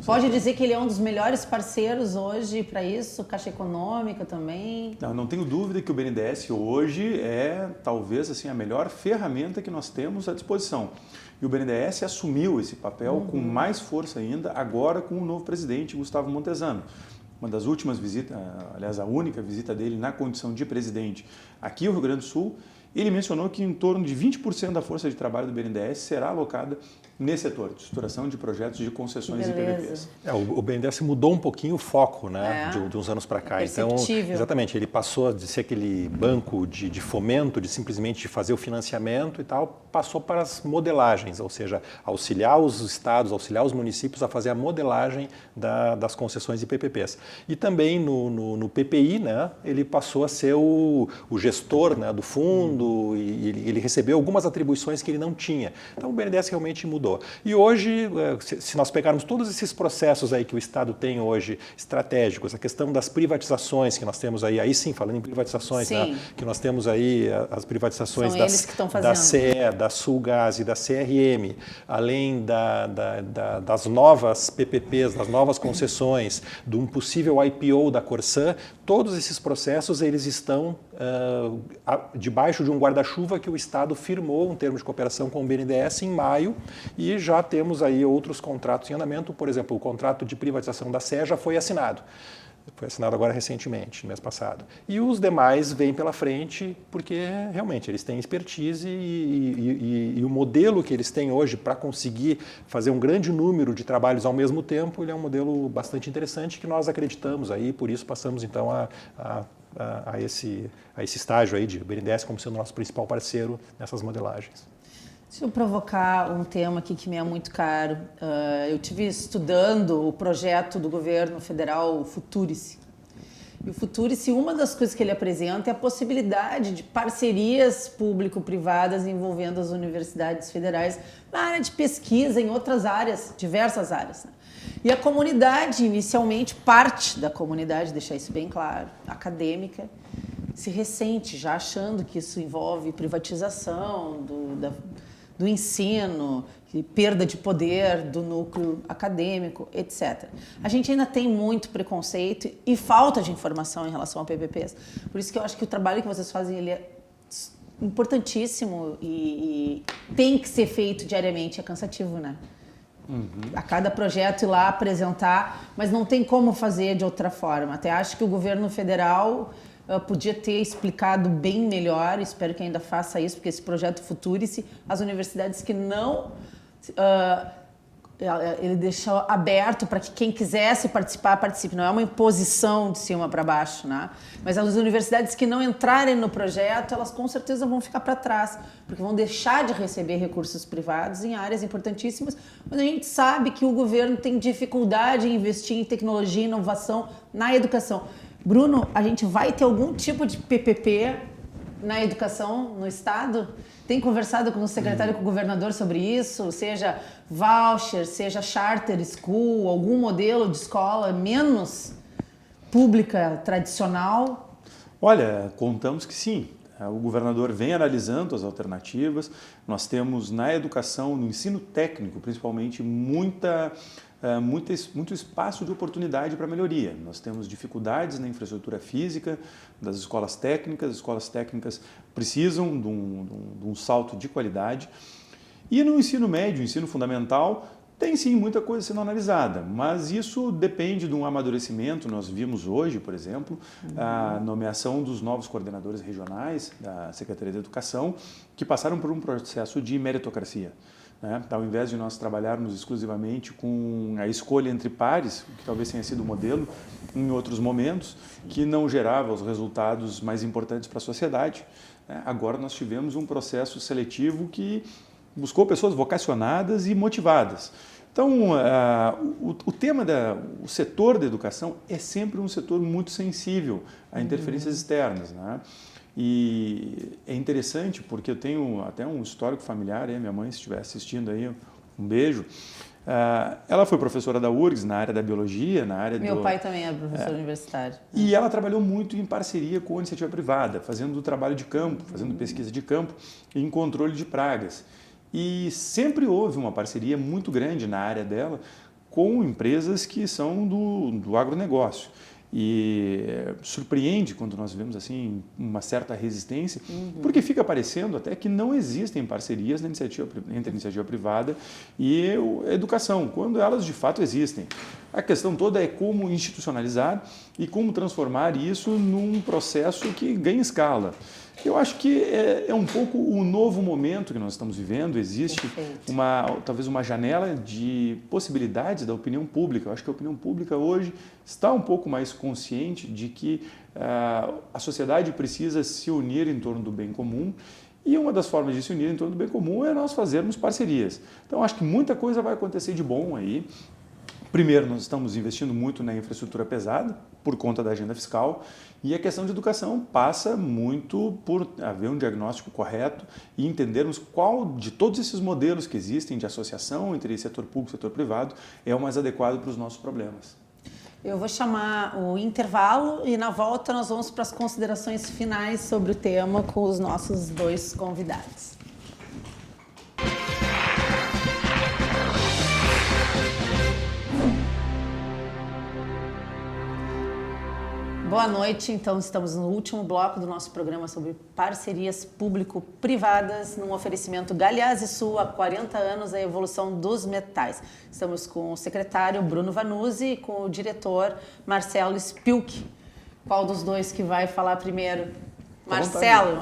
Pode dizer que ele é um dos melhores parceiros hoje para isso, Caixa Econômica também? Não tenho dúvida que o BNDES hoje é talvez assim, a melhor ferramenta que nós temos à disposição. E o BNDES assumiu esse papel com mais força ainda agora com o novo presidente, Gustavo Montezano. Uma das últimas visitas, aliás, a única visita dele na condição de presidente aqui no Rio Grande do Sul, ele mencionou que em torno de 20% da força de trabalho do BNDES será alocada nesse setor, de estruturação de projetos de concessões e PPPs. O BNDES mudou um pouquinho o foco, né, de uns anos para cá. Então, exatamente, ele passou de ser aquele banco de fomento, de simplesmente fazer o financiamento e tal, passou para as modelagens, ou seja, auxiliar os estados, auxiliar os municípios a fazer a modelagem das concessões e PPPs. E também no PPI, né, ele passou a ser o gestor, né, do fundo e ele recebeu algumas atribuições que ele não tinha. Então o BNDES realmente mudou. E hoje, se nós pegarmos todos esses processos aí que o Estado tem hoje, estratégicos, a questão das privatizações que nós temos aí sim, falando em privatizações, né, que nós temos aí as privatizações da CE, da Sulgás e da CRM, além das novas PPPs, das novas concessões, de um possível IPO da Corsan, todos esses processos eles estão debaixo de um guarda-chuva que o Estado firmou um termo de cooperação com o BNDES em maio e já temos aí outros contratos em andamento. Por exemplo, o contrato de privatização da CE já foi assinado. Foi assinado agora recentemente, no mês passado. E os demais vêm pela frente porque realmente eles têm expertise e o modelo que eles têm hoje para conseguir fazer um grande número de trabalhos ao mesmo tempo, ele é um modelo bastante interessante que nós acreditamos aí, por isso passamos então a esse estágio aí de BNDES como sendo o nosso principal parceiro nessas modelagens. Deixa eu provocar um tema aqui que me é muito caro. Eu estive estudando o projeto do governo federal, o Futurice. E o Futurice, uma das coisas que ele apresenta é a possibilidade de parcerias público-privadas envolvendo as universidades federais na área de pesquisa, em outras áreas, diversas áreas. Né? E a comunidade, inicialmente, parte da comunidade, deixar isso bem claro, acadêmica, se ressente, já achando que isso envolve privatização do ensino, perda de poder do núcleo acadêmico, etc. A gente ainda tem muito preconceito e falta de informação em relação a PPPs. Por isso que eu acho que o trabalho que vocês fazem ele é importantíssimo e tem que ser feito diariamente, é cansativo, né? A cada projeto ir lá apresentar, mas não tem como fazer de outra forma. Até acho que o governo federal podia ter explicado bem melhor, espero que ainda faça isso, porque esse projeto Futurice, as universidades que não... ele deixou aberto para que quem quisesse participar, participe. Não é uma imposição de cima para baixo, né? Mas as universidades que não entrarem no projeto, elas com certeza vão ficar para trás, porque vão deixar de receber recursos privados em áreas importantíssimas, mas a gente sabe que o governo tem dificuldade em investir em tecnologia e inovação na educação. Bruno, a gente vai ter algum tipo de PPP na educação no Estado? Tem conversado com o secretário e com o governador sobre isso? Seja voucher, seja charter school, algum modelo de escola menos pública, tradicional? Olha, contamos que sim. O governador vem analisando as alternativas. Nós temos na educação, no ensino técnico, principalmente, muito espaço de oportunidade para melhoria. Nós temos dificuldades na infraestrutura física das escolas técnicas. As escolas técnicas precisam de um salto de qualidade. E no ensino médio, ensino fundamental, tem sim muita coisa sendo analisada, mas isso depende de um amadurecimento. Nós vimos hoje, por exemplo, a nomeação dos novos coordenadores regionais da Secretaria de Educação, que passaram por um processo de meritocracia. Ao invés de nós trabalharmos exclusivamente com a escolha entre pares, que talvez tenha sido o modelo em outros momentos, que não gerava os resultados mais importantes para a sociedade, agora nós tivemos um processo seletivo que buscou pessoas vocacionadas e motivadas. Então, o setor da educação é sempre um setor muito sensível a interferências externas, E é interessante porque eu tenho até um histórico familiar, minha mãe, se estiver assistindo aí, um beijo. Ela foi professora da URGS na área da biologia, na área Meu pai também é professor universitário. E ela trabalhou muito em parceria com a iniciativa privada, fazendo trabalho de campo, fazendo pesquisa de campo em controle de pragas. E sempre houve uma parceria muito grande na área dela com empresas que são do agronegócio. E surpreende quando nós vemos assim uma certa resistência, porque fica parecendo até que não existem parcerias entre a iniciativa privada e a educação, quando elas de fato existem. A questão toda é como institucionalizar e como transformar isso num processo que ganhe escala. Eu acho que é um pouco o novo momento que nós estamos vivendo. Existe talvez uma janela de possibilidades da opinião pública. Eu acho que a opinião pública hoje está um pouco mais consciente de que a sociedade precisa se unir em torno do bem comum. E uma das formas de se unir em torno do bem comum é nós fazermos parcerias. Então, acho que muita coisa vai acontecer de bom aí. Primeiro, nós estamos investindo muito na infraestrutura pesada, por conta da agenda fiscal, e a questão de educação passa muito por haver um diagnóstico correto e entendermos qual de todos esses modelos que existem de associação entre setor público e setor privado é o mais adequado para os nossos problemas. Eu vou chamar o intervalo e na volta nós vamos para as considerações finais sobre o tema com os nossos dois convidados. Boa noite, então estamos no último bloco do nosso programa sobre parcerias público-privadas, num oferecimento Galeazzi Sul, há 40 anos, a evolução dos metais. Estamos com o secretário Bruno Vanuzzi e com o diretor Marcelo Spilk. Qual dos dois que vai falar primeiro? Marcelo,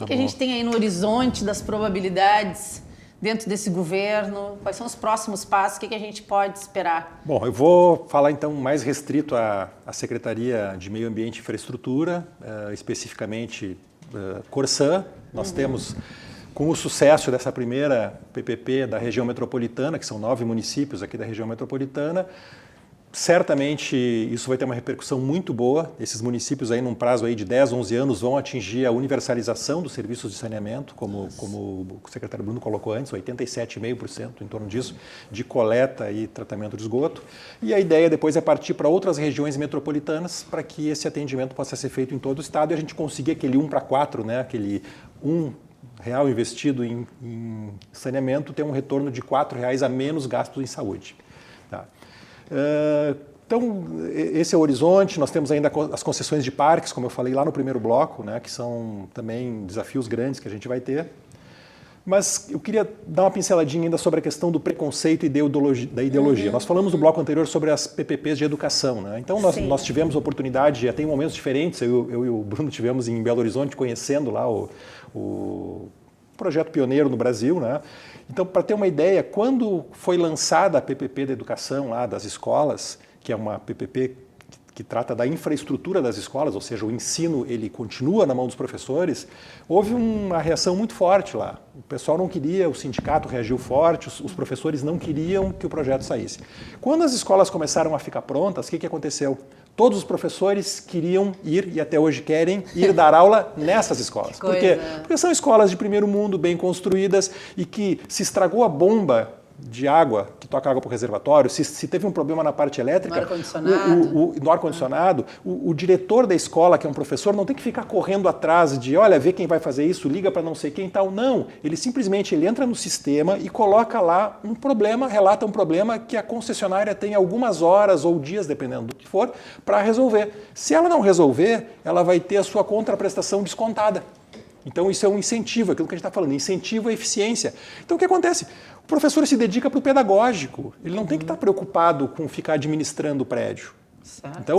o que a gente tem aí no horizonte das probabilidades dentro desse governo? Quais são os próximos passos? O que a gente pode esperar? Bom, eu vou falar então mais restrito à Secretaria de Meio Ambiente e Infraestrutura, especificamente Corsã. Nós temos, com o sucesso dessa primeira PPP da região metropolitana, que são 9 municípios aqui da região metropolitana, certamente isso vai ter uma repercussão muito boa. Esses municípios aí, num prazo aí de 10, 11 anos, vão atingir a universalização dos serviços de saneamento, como o secretário Bruno colocou antes, 87,5%, em torno disso, de coleta e tratamento de esgoto. E a ideia depois é partir para outras regiões metropolitanas para que esse atendimento possa ser feito em todo o estado e a gente conseguir aquele 1:4, né? Aquele R$1 investido em saneamento ter um retorno de R$4 a menos gastos em saúde. Tá? Então, esse é o horizonte. Nós temos ainda as concessões de parques, como eu falei lá no primeiro bloco, né, que são também desafios grandes que a gente vai ter. Mas eu queria dar uma pinceladinha ainda sobre a questão do preconceito e da ideologia. Nós falamos no bloco anterior sobre as PPPs de educação, né? Então, nós tivemos oportunidade, até em momentos diferentes, eu e o Bruno tivemos em Belo Horizonte conhecendo lá o projeto pioneiro no Brasil, né? Então, para ter uma ideia, quando foi lançada a PPP da educação lá das escolas, que é uma PPP que trata da infraestrutura das escolas, ou seja, o ensino ele continua na mão dos professores, houve uma reação muito forte lá. O pessoal não queria, o sindicato reagiu forte, os professores não queriam que o projeto saísse. Quando as escolas começaram a ficar prontas, o que aconteceu? Todos os professores queriam ir, e até hoje querem, ir dar aula nessas escolas. Por quê? Porque são escolas de primeiro mundo, bem construídas, e que se estragou a bomba de água, que toca água para o reservatório, se teve um problema na parte elétrica, no ar-condicionado, o diretor da escola, que é um professor, não tem que ficar correndo atrás de, olha, vê quem vai fazer isso, liga para não sei quem e tal. Não, ele simplesmente entra no sistema e coloca lá um problema, relata um problema que a concessionária tem algumas horas ou dias, dependendo do que for, para resolver. Se ela não resolver, ela vai ter a sua contraprestação descontada. Então isso é um incentivo, aquilo que a gente está falando, incentivo à eficiência. Então o que acontece? O professor se dedica para o pedagógico, ele não tem que estar preocupado com ficar administrando o prédio. Certo. Então,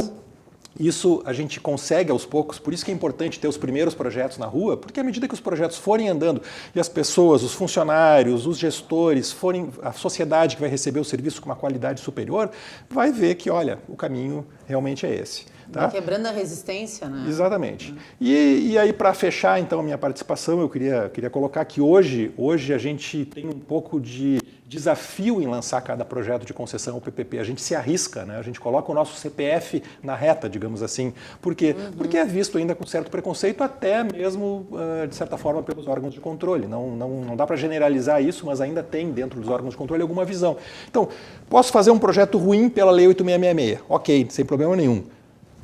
isso a gente consegue aos poucos, por isso que é importante ter os primeiros projetos na rua, porque à medida que os projetos forem andando e as pessoas, os funcionários, os gestores, a sociedade que vai receber o serviço com uma qualidade superior, vai ver que, olha, o caminho realmente é esse. Tá? Quebrando a resistência, né? Exatamente. E aí, para fechar, então, a minha participação, eu queria colocar que hoje a gente tem um pouco de desafio em lançar cada projeto de concessão ou PPP. A gente se arrisca, né? A gente coloca o nosso CPF na reta, digamos assim. Por quê? Porque é visto ainda com certo preconceito, até mesmo, de certa forma, pelos órgãos de controle. Não dá para generalizar isso, mas ainda tem dentro dos órgãos de controle alguma visão. Então, posso fazer um projeto ruim pela Lei 8666. Ok, sem problema nenhum.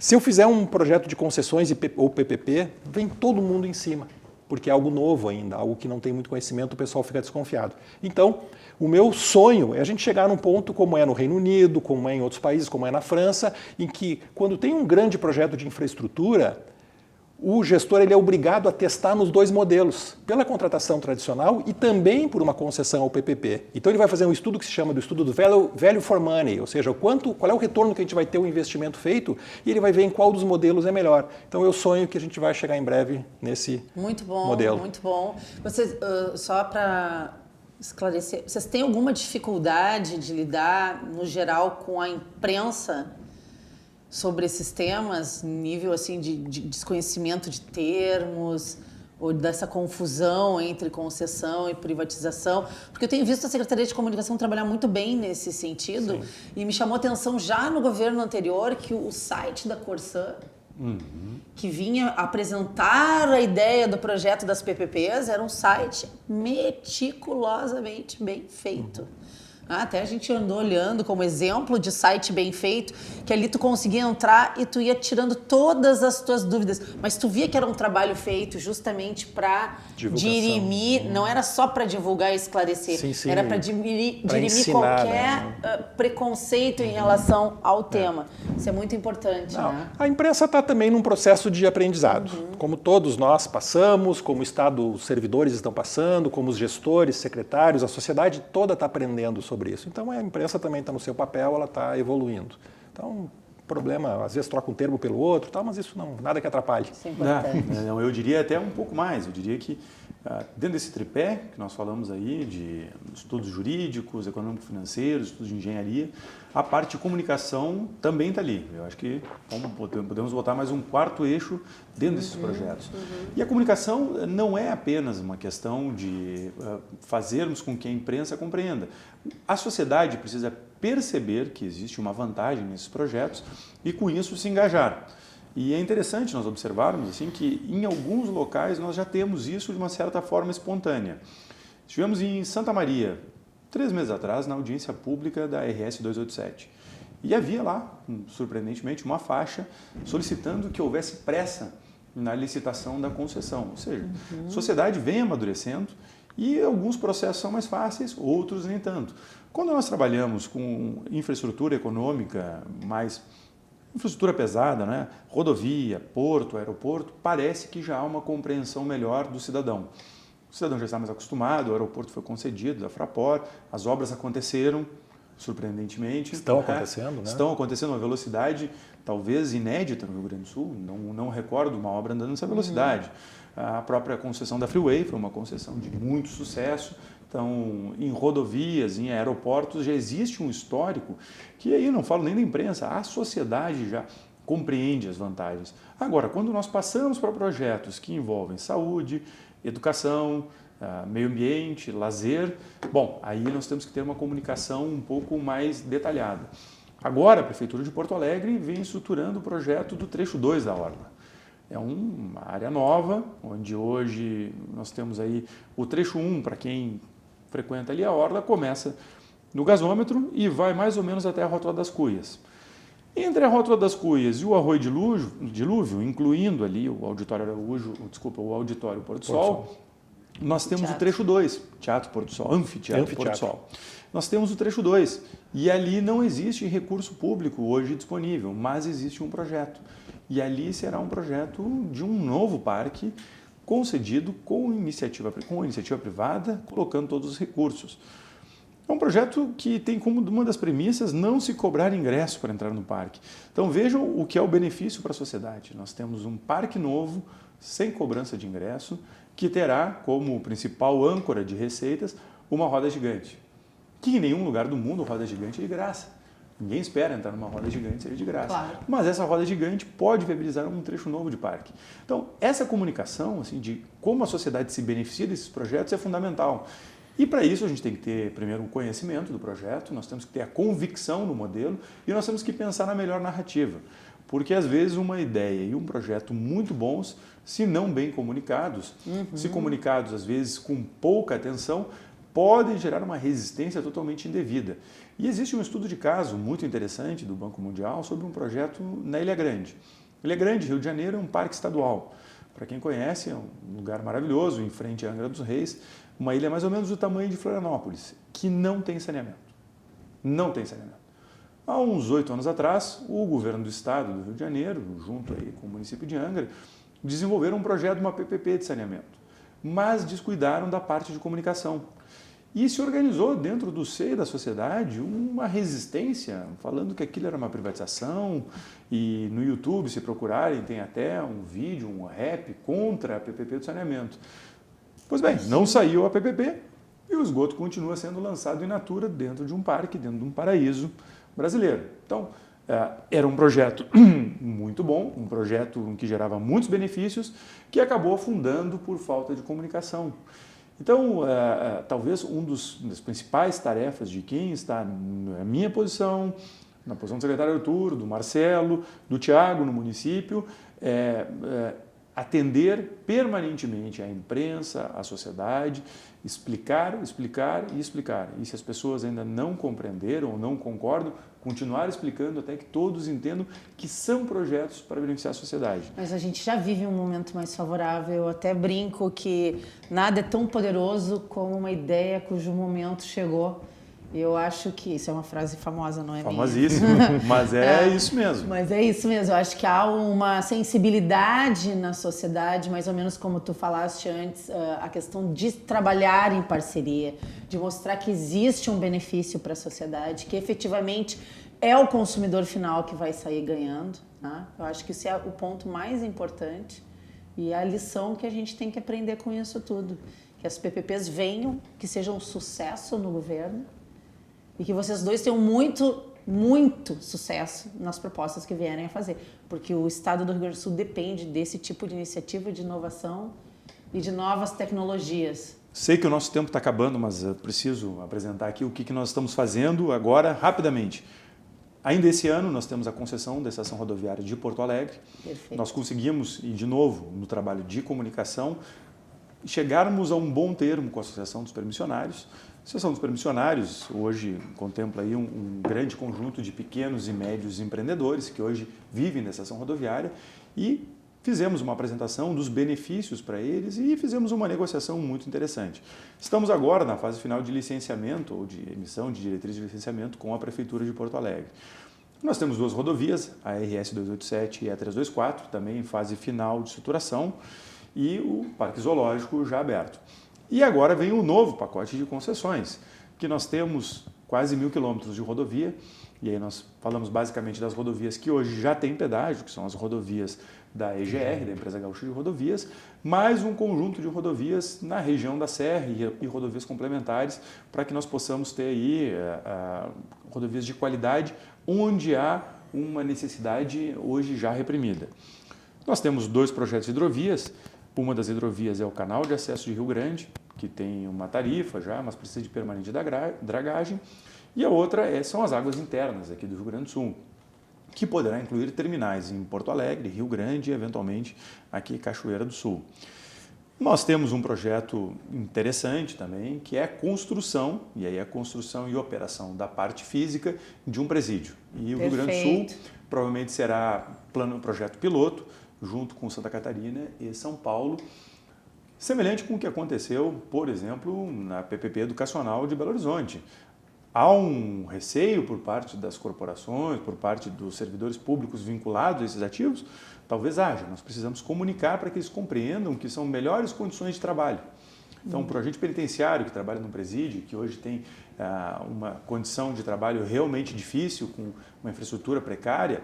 Se eu fizer um projeto de concessões ou PPP, vem todo mundo em cima, porque é algo novo ainda, algo que não tem muito conhecimento, o pessoal fica desconfiado. Então, o meu sonho é a gente chegar num ponto como é no Reino Unido, como é em outros países, como é na França, em que quando tem um grande projeto de infraestrutura, o gestor ele é obrigado a testar nos dois modelos, pela contratação tradicional e também por uma concessão ao PPP. Então ele vai fazer um estudo que se chama do estudo do value for money, ou seja, qual é o retorno que a gente vai ter o investimento feito e ele vai ver em qual dos modelos é melhor. Então eu sonho que a gente vai chegar em breve nesse modelo. Muito bom. Vocês, só para esclarecer, vocês têm alguma dificuldade de lidar, no geral, com a imprensa sobre esses temas, nível assim de desconhecimento de termos ou dessa confusão entre concessão e privatização? Porque eu tenho visto a Secretaria de Comunicação trabalhar muito bem nesse sentido. Sim. E me chamou a atenção já no governo anterior que o site da Corsan, que vinha apresentar a ideia do projeto das PPPs, era um site meticulosamente bem feito. Até a gente andou olhando como exemplo de site bem feito, que ali tu conseguia entrar e tu ia tirando todas as tuas dúvidas. Mas tu via que era um trabalho feito justamente para dirimir, não era só para divulgar e esclarecer, sim. Era para dirimir ensinar, qualquer preconceito em relação ao tema. Isso é muito importante. Né? A imprensa está também num processo de aprendizado, como todos nós passamos, como o Estado, os servidores estão passando, como os gestores, secretários, a sociedade toda está aprendendo sobre isso. Então a imprensa também está no seu papel, ela está evoluindo. Então, problema, às vezes troca um termo pelo outro, tal, mas isso nada que atrapalhe. Não, eu diria até um pouco mais. Eu diria que dentro desse tripé que nós falamos aí de estudos jurídicos, econômico-financeiros, estudos de engenharia, a parte de comunicação também está ali. Eu acho que podemos botar mais um quarto eixo dentro desses projetos. E a comunicação não é apenas uma questão de fazermos com que a imprensa compreenda. A sociedade precisa perceber que existe uma vantagem nesses projetos e, com isso, se engajar. E é interessante nós observarmos assim, que, em alguns locais, nós já temos isso de uma certa forma espontânea. Estivemos em Santa Maria, 3 meses atrás, na audiência pública da RS 287. E havia lá, surpreendentemente, uma faixa solicitando que houvesse pressa na licitação da concessão. Ou seja, a sociedade vem amadurecendo e alguns processos são mais fáceis, outros nem tanto. Quando nós trabalhamos com infraestrutura econômica, mais infraestrutura pesada, né? Rodovia, porto, aeroporto, parece que já há uma compreensão melhor do cidadão. O cidadão já está mais acostumado, o aeroporto foi concedido da Fraport, as obras aconteceram, surpreendentemente. Estão acontecendo, né? Estão acontecendo a uma velocidade talvez inédita no Rio Grande do Sul, não recordo uma obra andando nessa velocidade. A própria concessão da Freeway foi uma concessão de muito sucesso. Então, em rodovias, em aeroportos, já existe um histórico que aí não falo nem da imprensa, a sociedade já compreende as vantagens. Agora, quando nós passamos para projetos que envolvem saúde, educação, meio ambiente, lazer, bom, aí nós temos que ter uma comunicação um pouco mais detalhada. Agora, a Prefeitura de Porto Alegre vem estruturando o projeto do trecho 2 da Orla. É uma área nova, onde hoje nós temos aí o trecho 1, para quem frequenta ali a Orla, começa no gasômetro e vai mais ou menos até a Rótula das Cuias. Entre a Rótula das Cuias e o Arroio Dilúvio, incluindo ali o Auditório Araújo, o Auditório Porto Sol, nós temos o trecho 2, Teatro Porto Sol, Anfiteatro Porto Sol. Nós temos o trecho 2 e ali não existe recurso público hoje disponível, mas existe um projeto. E ali será um projeto de um novo parque concedido com iniciativa privada, colocando todos os recursos. É um projeto que tem como uma das premissas não se cobrar ingresso para entrar no parque. Então vejam o que é o benefício para a sociedade. Nós temos um parque novo, sem cobrança de ingresso, que terá como principal âncora de receitas uma roda gigante. Que em nenhum lugar do mundo roda gigante é de graça. Ninguém espera entrar numa roda gigante seja de graça. Claro. Mas essa roda gigante pode viabilizar um trecho novo de parque. Então, essa comunicação assim, de como a sociedade se beneficia desses projetos é fundamental. E para isso a gente tem que ter, primeiro, o conhecimento do projeto, nós temos que ter a convicção no modelo e nós temos que pensar na melhor narrativa. Porque, às vezes, uma ideia e um projeto muito bons, se não bem comunicados, se comunicados, às vezes, com pouca atenção, podem gerar uma resistência totalmente indevida. E existe um estudo de caso muito interessante do Banco Mundial sobre um projeto na Ilha Grande. Ilha Grande, Rio de Janeiro, é um parque estadual. Para quem conhece, é um lugar maravilhoso, em frente à Angra dos Reis, uma ilha mais ou menos do tamanho de Florianópolis, que não tem saneamento. Não tem saneamento. Há uns 8 anos atrás, o governo do estado do Rio de Janeiro, junto aí com o município de Angra, desenvolveram um projeto, uma PPP de saneamento, mas descuidaram da parte de comunicação. E se organizou dentro do seio da sociedade uma resistência, falando que aquilo era uma privatização, e no YouTube, se procurarem, tem até um vídeo, um rap contra a PPP do saneamento. Pois bem, não saiu a PPP e o esgoto continua sendo lançado in natura dentro de um parque, dentro de um paraíso brasileiro. Então, era um projeto muito bom, um projeto que gerava muitos benefícios, que acabou afundando por falta de comunicação. Então, talvez uma das principais tarefas de quem está na minha posição, na posição do secretário Arturo, do Marcelo, do Tiago no município, atender permanentemente a imprensa, a sociedade, explicar. E se as pessoas ainda não compreenderam ou não concordam, continuar explicando até que todos entendam que são projetos para beneficiar a sociedade. Mas a gente já vive um momento mais favorável. Eu até brinco que nada é tão poderoso como uma ideia cujo momento chegou. Eu acho que isso é uma frase famosa, não é minha? Famosíssima, mas é isso mesmo. Mas é isso mesmo. Eu acho que há uma sensibilidade na sociedade, mais ou menos como tu falaste antes, a questão de trabalhar em parceria, de mostrar que existe um benefício para a sociedade, que efetivamente é o consumidor final que vai sair ganhando. Né? Eu acho que isso é o ponto mais importante e a lição que a gente tem que aprender com isso tudo. Que as PPPs venham, que sejam um sucesso no governo, e que vocês dois tenham muito sucesso nas propostas que vierem a fazer. Porque o estado do Rio Grande do Sul depende desse tipo de iniciativa de inovação e de novas tecnologias. Sei que o nosso tempo está acabando, mas eu preciso apresentar aqui o que nós estamos fazendo agora, rapidamente. Ainda esse ano nós temos a concessão da estação rodoviária de Porto Alegre. Perfeito. Nós conseguimos, e de novo, no trabalho de comunicação, chegarmos a um bom termo com a Associação dos Permissionários. A Associação dos Permissionários hoje contempla aí um grande conjunto de pequenos e médios empreendedores que hoje vivem na estação rodoviária e fizemos uma apresentação dos benefícios para eles e fizemos uma negociação muito interessante. Estamos agora na fase final de licenciamento ou de emissão de diretriz de licenciamento com a Prefeitura de Porto Alegre. Nós temos 2 rodovias, a RS 287 e a 324, também em fase final de estruturação, e o Parque Zoológico já aberto. E agora vem um novo pacote de concessões, que nós temos quase 1.000 quilômetros de rodovia, e aí nós falamos basicamente das rodovias que hoje já têm pedágio, que são as rodovias da EGR, da Empresa Gaúcha de Rodovias, mais um conjunto de rodovias na região da Serra e rodovias complementares, para que nós possamos ter aí rodovias de qualidade, onde há uma necessidade hoje já reprimida. Nós temos 2 projetos de hidrovias. Uma das hidrovias é o canal de acesso de Rio Grande, que tem uma tarifa já, mas precisa de permanente dragagem. E a outra são as águas internas aqui do Rio Grande do Sul, que poderá incluir terminais em Porto Alegre, Rio Grande e, eventualmente, aqui Cachoeira do Sul. Nós temos um projeto interessante também, que é a construção, e aí a construção e operação da parte física de um presídio. E o Rio Grande do Sul provavelmente será projeto piloto, junto com Santa Catarina e São Paulo, semelhante com o que aconteceu, por exemplo, na PPP Educacional de Belo Horizonte. Há um receio por parte das corporações, por parte dos servidores públicos vinculados a esses ativos? Talvez haja. Nós precisamos comunicar para que eles compreendam que são melhores condições de trabalho. Então, para o agente penitenciário que trabalha num presídio, que hoje tem uma condição de trabalho realmente difícil, com uma infraestrutura precária,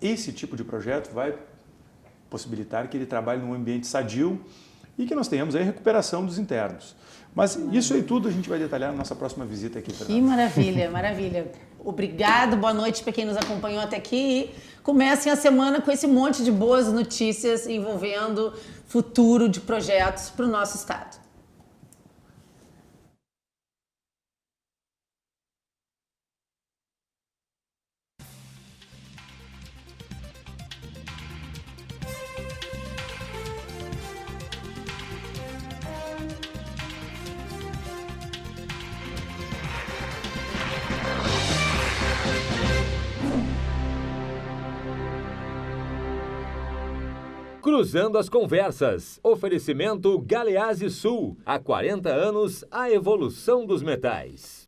esse tipo de projeto vai possibilitar que ele trabalhe num ambiente sadio e que nós tenhamos aí a recuperação dos internos. Mas isso aí tudo a gente vai detalhar na nossa próxima visita aqui, Fernanda. Que maravilha, maravilha. Obrigado, boa noite para quem nos acompanhou até aqui. E comecem a semana com esse monte de boas notícias envolvendo futuro de projetos para o nosso estado. Cruzando as conversas. Oferecimento Galeazzi Sul. Há 40 anos, a evolução dos metais.